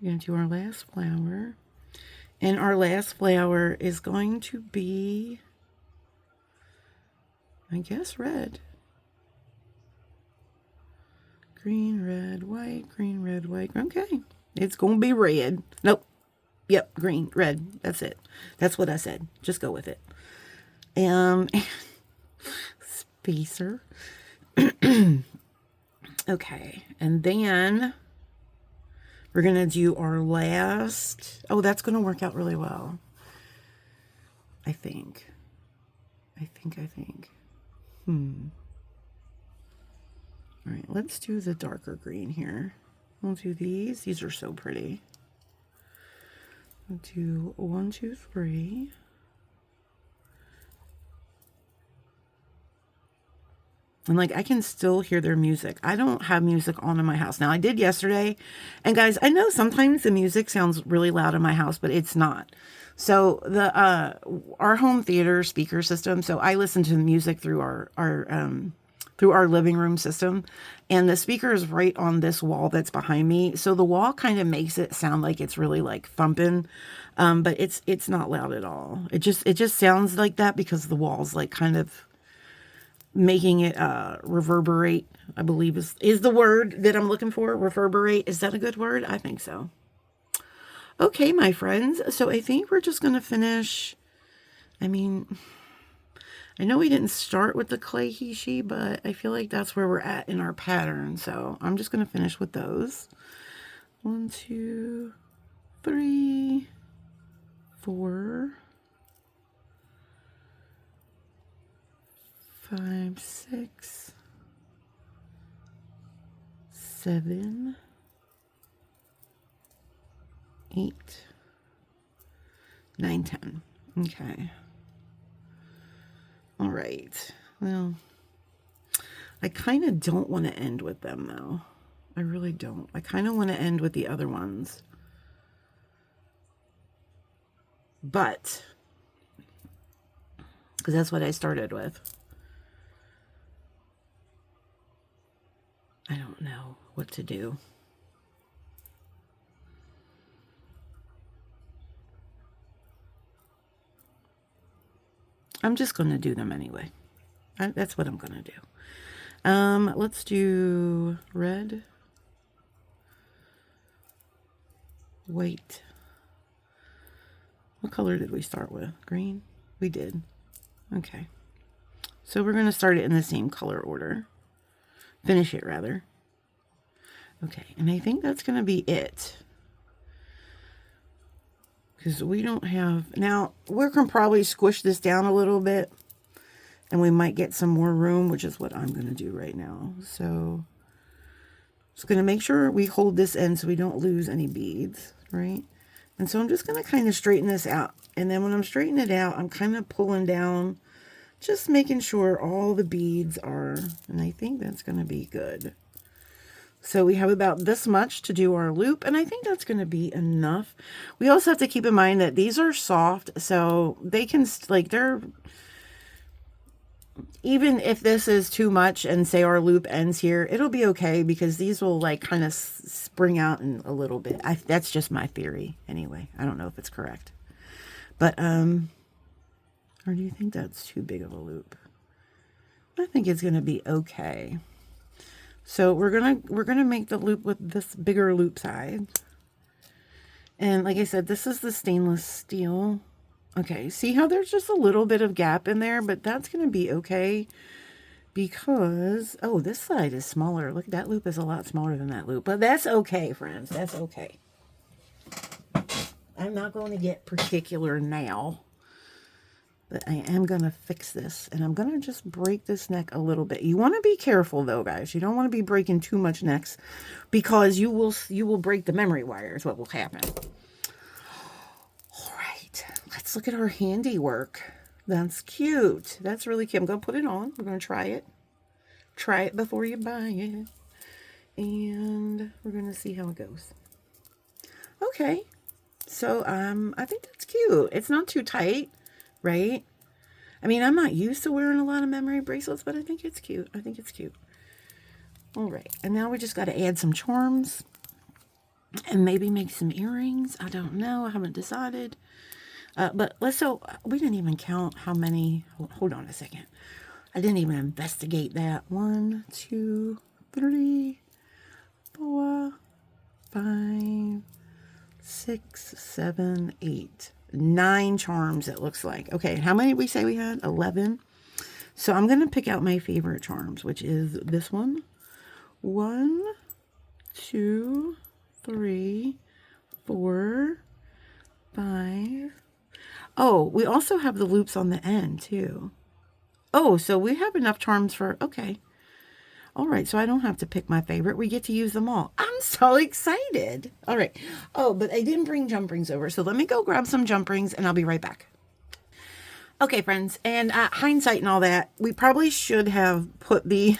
We're going to do our last flower. And our last flower is going to be, I guess, red. Green, red, white, green, red, white. Okay. It's going to be red. Nope. Yep. Green, red. That's it. That's what I said. Just go with it. Spacer. Okay. And then we're going to do our last. Oh, that's going to work out really well. I think. All right, let's do the darker green here. We'll do these. These are so pretty. We'll do 1, 2, 3. And like, I can still hear their music. I don't have music on in my house. Now, I did yesterday. And guys, I know sometimes the music sounds really loud in my house, but it's not. So our home theater speaker system. So I listen to music through our through our living room system. And the speaker is right on this wall that's behind me. So the wall kind of makes it sound like it's really like thumping. But it's not loud at all. It just sounds like that because the wall's like kind of making it reverberate, I believe is the word that I'm looking for. Reverberate. Is that a good word? I think so. Okay, my friends. So I think we're just going to finish. I mean, I know we didn't start with the clay he, she, but I feel like that's where we're at in our pattern. So I'm just going to finish with those. 1, 2, 3, 4, 5, 6, 7, 8, 9, 10. Okay. All right. Well, I kind of don't want to end with them, though. I really don't. I kind of want to end with the other ones. But, because that's what I started with. I don't know what to do. I'm just going to do them anyway. That's what I'm going to do. Let's do red, white. What color did we start with? Green? We did. Okay. So we're going to start it in the same color order. Finish it, rather. Okay, and I think that's going to be it. Because we don't have... Now, we can probably squish this down a little bit. And we might get some more room, which is what I'm going to do right now. So, just going to make sure we hold this end so we don't lose any beads, right? And so I'm just going to kind of straighten this out. And then when I'm straightening it out, I'm kind of pulling down, just making sure all the beads are... And I think that's going to be good. So we have about this much to do our loop, and I think that's going to be enough. We also have to keep in mind that these are soft, so they can, like, they're, even if this is too much and say our loop ends here, it'll be okay because these will, like, kind of spring out in a little bit. That's just my theory anyway. I don't know if it's correct. But, or do you think that's too big of a loop? I think it's going to be okay. So we're gonna make the loop with this bigger loop side. And like I said, this is the stainless steel. Okay, see how there's just a little bit of gap in there, but that's gonna be okay because, oh, this side is smaller. Look, that loop is a lot smaller than that loop, but that's okay, friends. That's okay. I'm not going to get particular now. But I am going to fix this, and I'm going to just break this neck a little bit. You want to be careful, though, guys. You don't want to be breaking too much necks because you will break the memory wire is what will happen. All right, let's look at our handiwork. That's cute. That's really cute. I'm going to put it on. We're going to try it. Try it before you buy it. And we're going to see how it goes. Okay, so I think that's cute. It's not too tight. Right? I mean, I'm not used to wearing a lot of memory bracelets, but I think it's cute. I think it's cute. All right. And now we just got to add some charms and maybe make some earrings. I don't know. I haven't decided. But so we didn't even count how many. Hold on a second. I didn't even investigate that. 1, 2, 3, 4, 5, 6, 7, 8. 9 charms, it looks like. Okay, how many did we say we had? 11. So I'm going to pick out my favorite charms, which is this one. 1, 2, 3, 4, 5. Oh, we also have the loops on the end, too. Oh, so we have enough charms for... Okay. All right, so I don't have to pick my favorite. We get to use them all. I'm so excited. All right. Oh, but I didn't bring jump rings over. So let me go grab some jump rings and I'll be right back. Okay, friends. And hindsight and all that, we probably should have put the...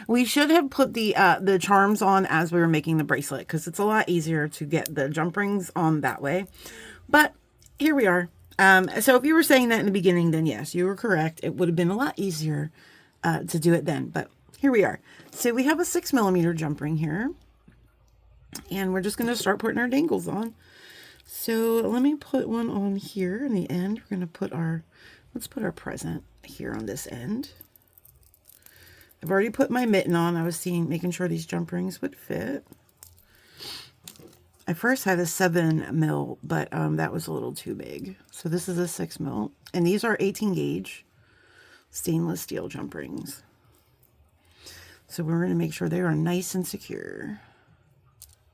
we should have put the charms on as we were making the bracelet because it's a lot easier to get the jump rings on that way. But here we are. So if you were saying that in the beginning, then yes, you were correct. It would have been a lot easier to do it then. But here we are. So we have a 6mm jump ring here. And we're just going to start putting our dangles on. So let me put one on here in the end. We're going to put let's put our present here on this end. I've already put my mitten on. I was making sure these jump rings would fit. I first had a 7mm, but that was a little too big. So this is a 6mm. And these are 18 gauge stainless steel jump rings. So we're going to make sure they are nice and secure.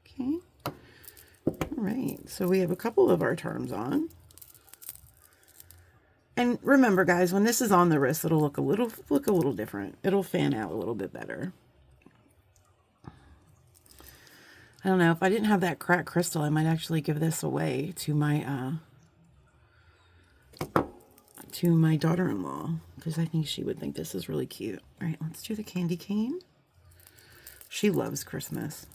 Okay. All right. So we have a couple of our charms on. And remember, guys, when this is on the wrist, it'll look a little different. It'll fan out a little bit better. I don't know, if I didn't have that cracked crystal, I might actually give this away to my daughter-in-law, because I think she would think this is really cute. All right, let's do the candy cane. She loves Christmas.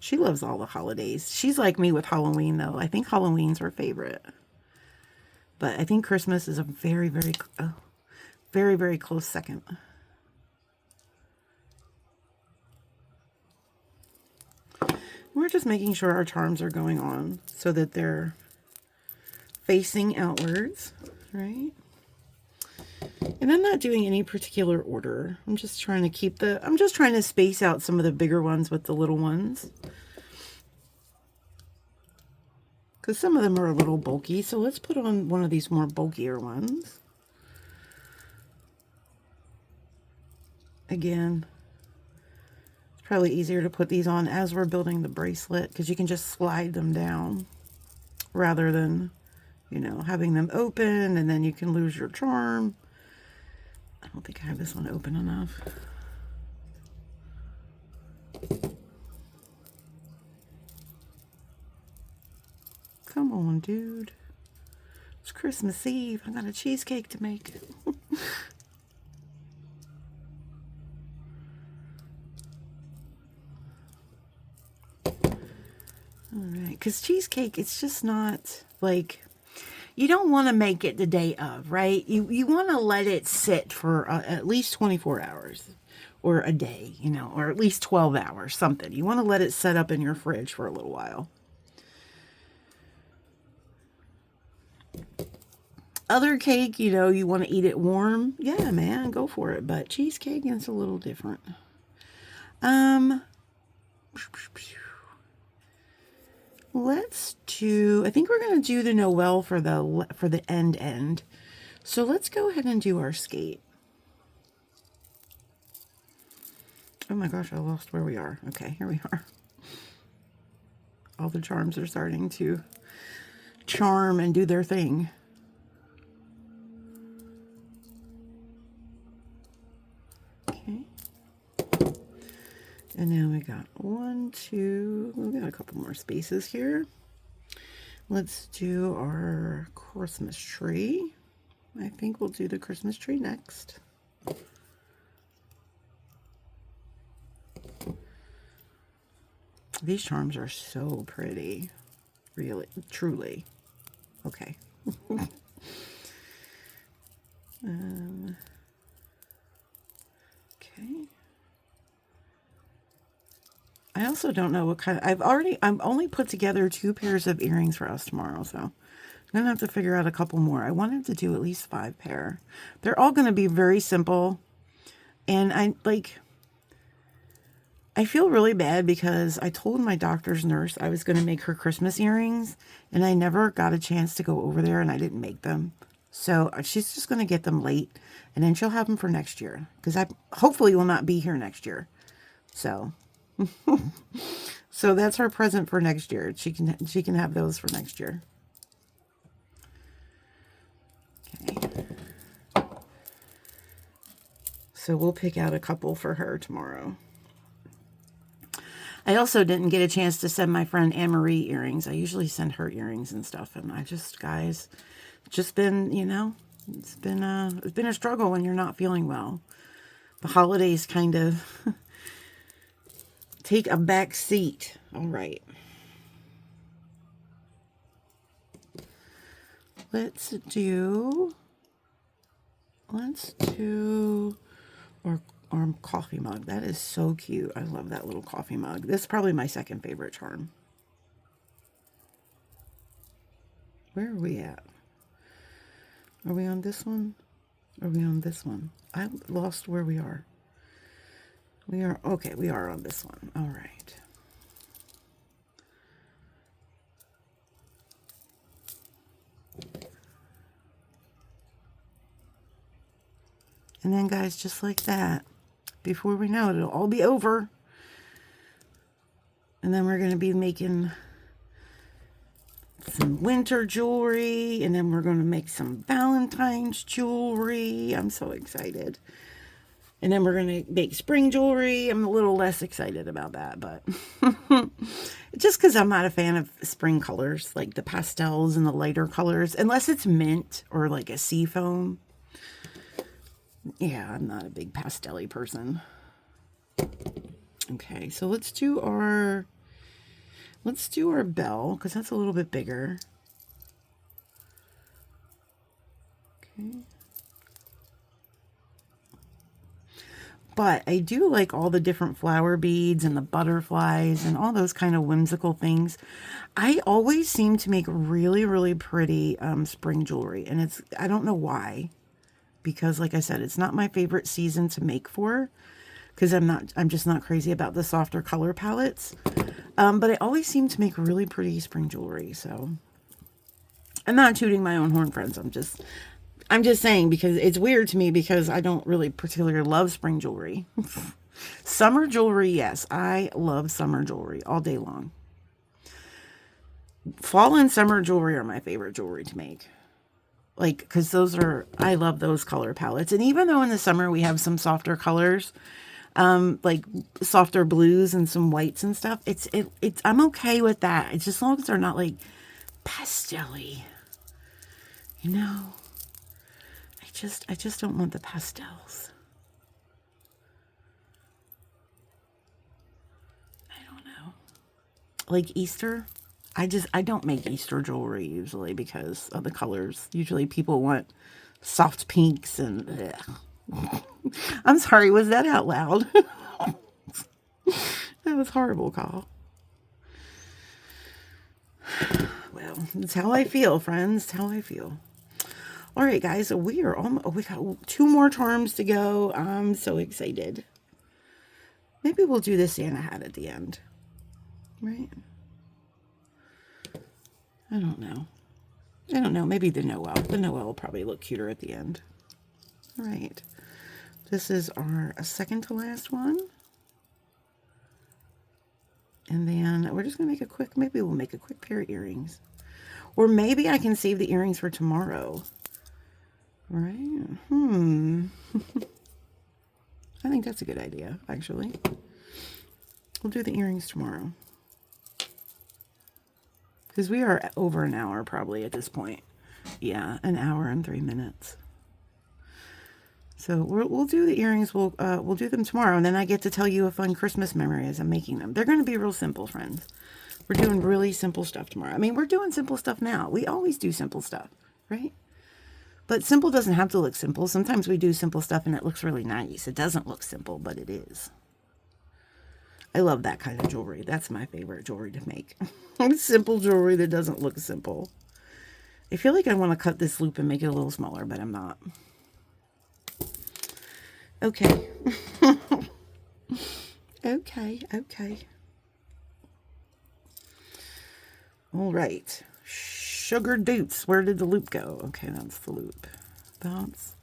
She loves all the holidays. She's like me with Halloween, though. I think Halloween's her favorite. But I think Christmas is a very, very, very close second. We're just making sure our charms are going on so that they're facing outwards, right? And I'm not doing any particular order. I'm just trying to space out some of the bigger ones with the little ones. Because some of them are a little bulky. So let's put on one of these more bulkier ones. Again, it's probably easier to put these on as we're building the bracelet, because you can just slide them down rather than, you know, having them open and then you can lose your charm. I don't think I have this one open enough. Come on, dude. It's Christmas Eve. I got a cheesecake to make. Alright, because cheesecake, it's just not like, you don't want to make it the day of, right? You want to let it sit for at least 24 hours or a day, you know, or at least 12 hours, something. You want to let it set up in your fridge for a little while. Other cake, you know, you want to eat it warm. Yeah, man, go for it. But cheesecake is a little different. Let's do, I think we're going to do the Noel for the end. So let's go ahead and do our skate. Oh my gosh, I lost where we are. Okay, here we are. All the charms are starting to charm and do their thing. Okay. And now we got 1, 2, we got a couple more spaces here. Let's do our Christmas tree. I think we'll do the Christmas tree next. These charms are so pretty. Really, truly. Okay. Okay. I also don't know what kind of, I'm only put together 2 pairs of earrings for us tomorrow, so I'm going to have to figure out a couple more. I wanted to do at least 5 pair. They're all going to be very simple. And I feel really bad because I told my doctor's nurse I was going to make her Christmas earrings, and I never got a chance to go over there, and I didn't make them. So she's just going to get them late, and then she'll have them for next year, because I hopefully will not be here next year. So, so that's her present for next year. She can have those for next year. Okay. So we'll pick out a couple for her tomorrow. I also didn't get a chance to send my friend Anne-Marie earrings. I usually send her earrings and stuff, and I just, guys, just been, you know, it's been a struggle when you're not feeling well. The holidays kind of take a back seat. All right. Let's do our coffee mug. That is so cute. I love that little coffee mug. This is probably my second favorite charm. Where are we at? Are we on this one? Are we on this one? I lost where we are. We are, okay, we are on this one. All right. And then, guys, just like that, before we know it, it'll all be over. And then we're going to be making some winter jewelry, and then we're going to make some Valentine's jewelry. I'm so excited. And then we're going to make spring jewelry. I'm a little less excited about that, but just because I'm not a fan of spring colors, like the pastels and the lighter colors, unless it's mint or like a sea foam. Yeah, I'm not a big pastel-y person. Okay, so let's do our bell, because that's a little bit bigger. Okay. But I do like all the different flower beads and the butterflies and all those kind of whimsical things. I always seem to make really, really pretty spring jewelry. And I don't know why. Because like I said, it's not my favorite season to make for. Because I'm just not crazy about the softer color palettes. But I always seem to make really pretty spring jewelry. So I'm not tooting my own horn, friends. I'm just saying, because it's weird to me because I don't really particularly love spring jewelry. Summer jewelry, yes. I love summer jewelry all day long. Fall and summer jewelry are my favorite jewelry to make. Like, because I love those color palettes. And even though in the summer we have some softer colors, like softer blues and some whites and stuff, I'm okay with that. It's just as long as they're not like pastel-y, you know. I just don't want the pastels. I don't know. Like Easter, I don't make Easter jewelry usually because of the colors. Usually people want soft pinks and I'm sorry, was that out loud? That was horrible, Kyle. Well, it's how I feel, friends. It's how I feel. All right, guys, so we got 2 more charms to go. I'm so excited. Maybe we'll do the Santa hat at the end, right? I don't know. Maybe the Noel. The Noel will probably look cuter at the end. All right. This is our second to last one. And then we're just going to maybe we'll make a quick pair of earrings. Or maybe I can save the earrings for tomorrow. Right? I think that's a good idea, actually. We'll do the earrings tomorrow. Because we are over an hour probably at this point. Yeah, an hour and 3 minutes. So we'll do the earrings. We'll do them tomorrow, and then I get to tell you a fun Christmas memory as I'm making them. They're going to be real simple, friends. We're doing really simple stuff tomorrow. I mean, we're doing simple stuff now. We always do simple stuff, right? But simple doesn't have to look simple. Sometimes we do simple stuff and it looks really nice. It doesn't look simple, but it is. I love that kind of jewelry. That's my favorite jewelry to make. Simple jewelry that doesn't look simple. I feel like I want to cut this loop and make it a little smaller, but I'm not. Okay. Okay. All right. Sugar Doots. Where did the loop go? Okay, that's the loop. That's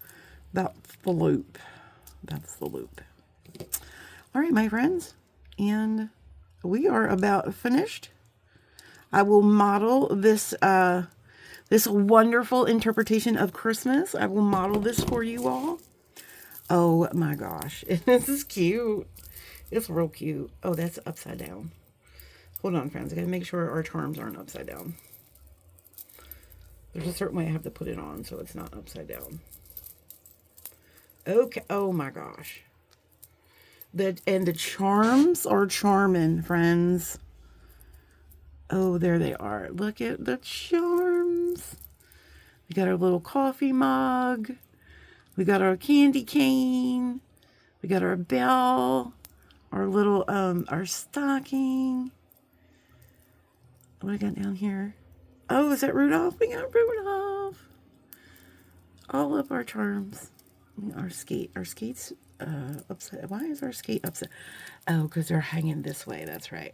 the loop. That's the loop. All right, my friends. And we are about finished. I will model this this wonderful interpretation of Christmas. I will model this for you all. Oh my gosh. This is cute. It's real cute. Oh, that's upside down. Hold on, friends. I gotta make sure our charms aren't upside down. There's a certain way I have to put it on so it's not upside down. Okay. Oh my gosh. And the charms are charming, friends. Oh, there they are. Look at the charms. We got our little coffee mug. We got our candy cane. We got our bell. Our little, our stocking. What do we got down here? Oh, is that Rudolph? We got Rudolph. All of our charms. Our skates, upside. Why is our skate upside? Oh, because they're hanging this way. That's right.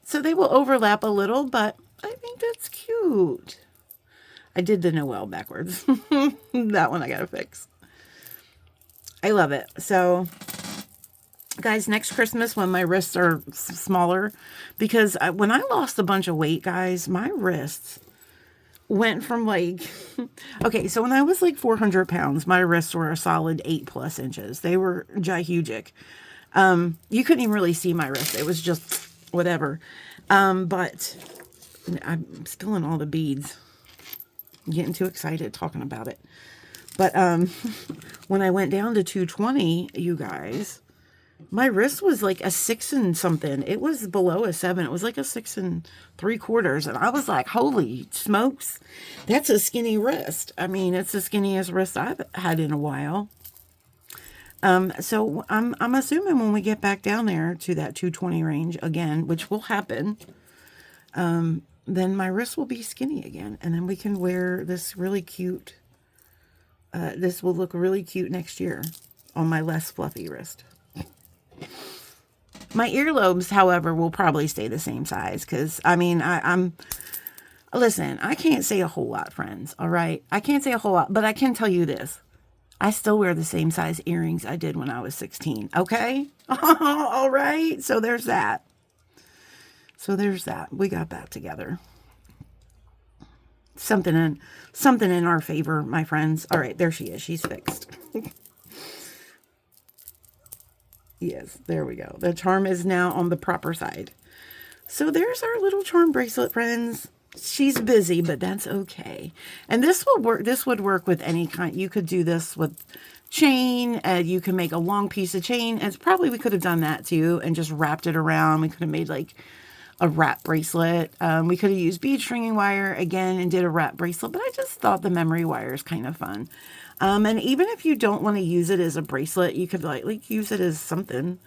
So they will overlap a little, but I think that's cute. I did the Noel backwards. That one I gotta fix. I love it. So, guys, next Christmas when my wrists are smaller, because when I lost a bunch of weight, guys, my wrists went from like, okay, so when I was like 400 pounds, my wrists were a solid 8+ inches. They were gigantic. You couldn't even really see my wrist. It was just whatever. But I'm spilling all the beads. I'm getting too excited talking about it. But when I went down to 220, you guys, my wrist was like a 6 and something. It was below a 7. It was like a 6 3/4. And I was like, holy smokes, that's a skinny wrist. I mean, it's the skinniest wrist I've had in a while. So I'm assuming when we get back down there to that 220 range again, which will happen, then my wrist will be skinny again. And then we can wear this really cute, this will look really cute next year on my less fluffy wrist. My earlobes, however, will probably stay the same size because, I mean, listen, I can't say a whole lot, friends, all right? I can't say a whole lot, but I can tell you this. I still wear the same size earrings I did when I was 16, okay? All right, so there's that. We got that together. Something in our favor, my friends. All right, there she is. She's fixed. Yes, there we go. The charm is now on the proper side. So there's our little charm bracelet, friends. She's busy, but that's okay. And this will work. This would work with any kind. You could do this with chain. You can make a long piece of chain. And probably we could have done that too and just wrapped it around. We could have made like a wrap bracelet. We could have used bead stringing wire again and did a wrap bracelet. But I just thought the memory wire is kind of fun. And even if you don't want to use it as a bracelet, you could like use it as something,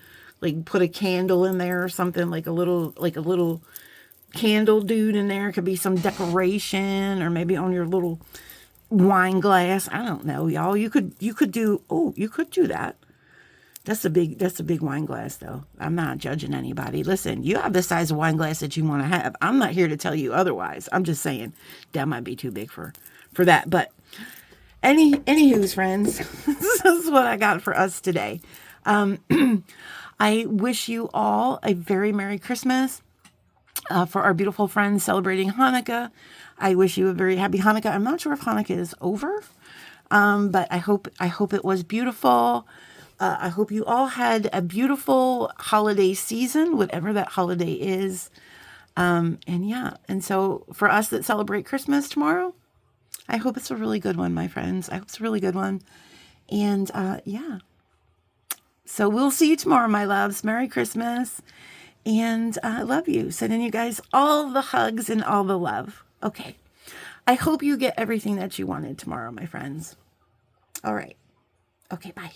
like put a candle in there or something, like a little candle dude in there. It could be some decoration or maybe on your little wine glass. I don't know, y'all. You could do that. That's a big wine glass though. I'm not judging anybody. Listen, you have the size of wine glass that you want to have. I'm not here to tell you otherwise. I'm just saying that might be too big for that. But anywho's, friends, this is what I got for us today. I wish you all a very Merry Christmas. For our beautiful friends celebrating Hanukkah, I wish you a very happy Hanukkah. I'm not sure if Hanukkah is over, but I hope it was beautiful. I hope you all had a beautiful holiday season, whatever that holiday is. And so for us that celebrate Christmas tomorrow, I hope it's a really good one, my friends. I hope it's a really good one. And so we'll see you tomorrow, my loves. Merry Christmas. And I love you. Sending you guys all the hugs and all the love. Okay. I hope you get everything that you wanted tomorrow, my friends. All right. Okay, bye.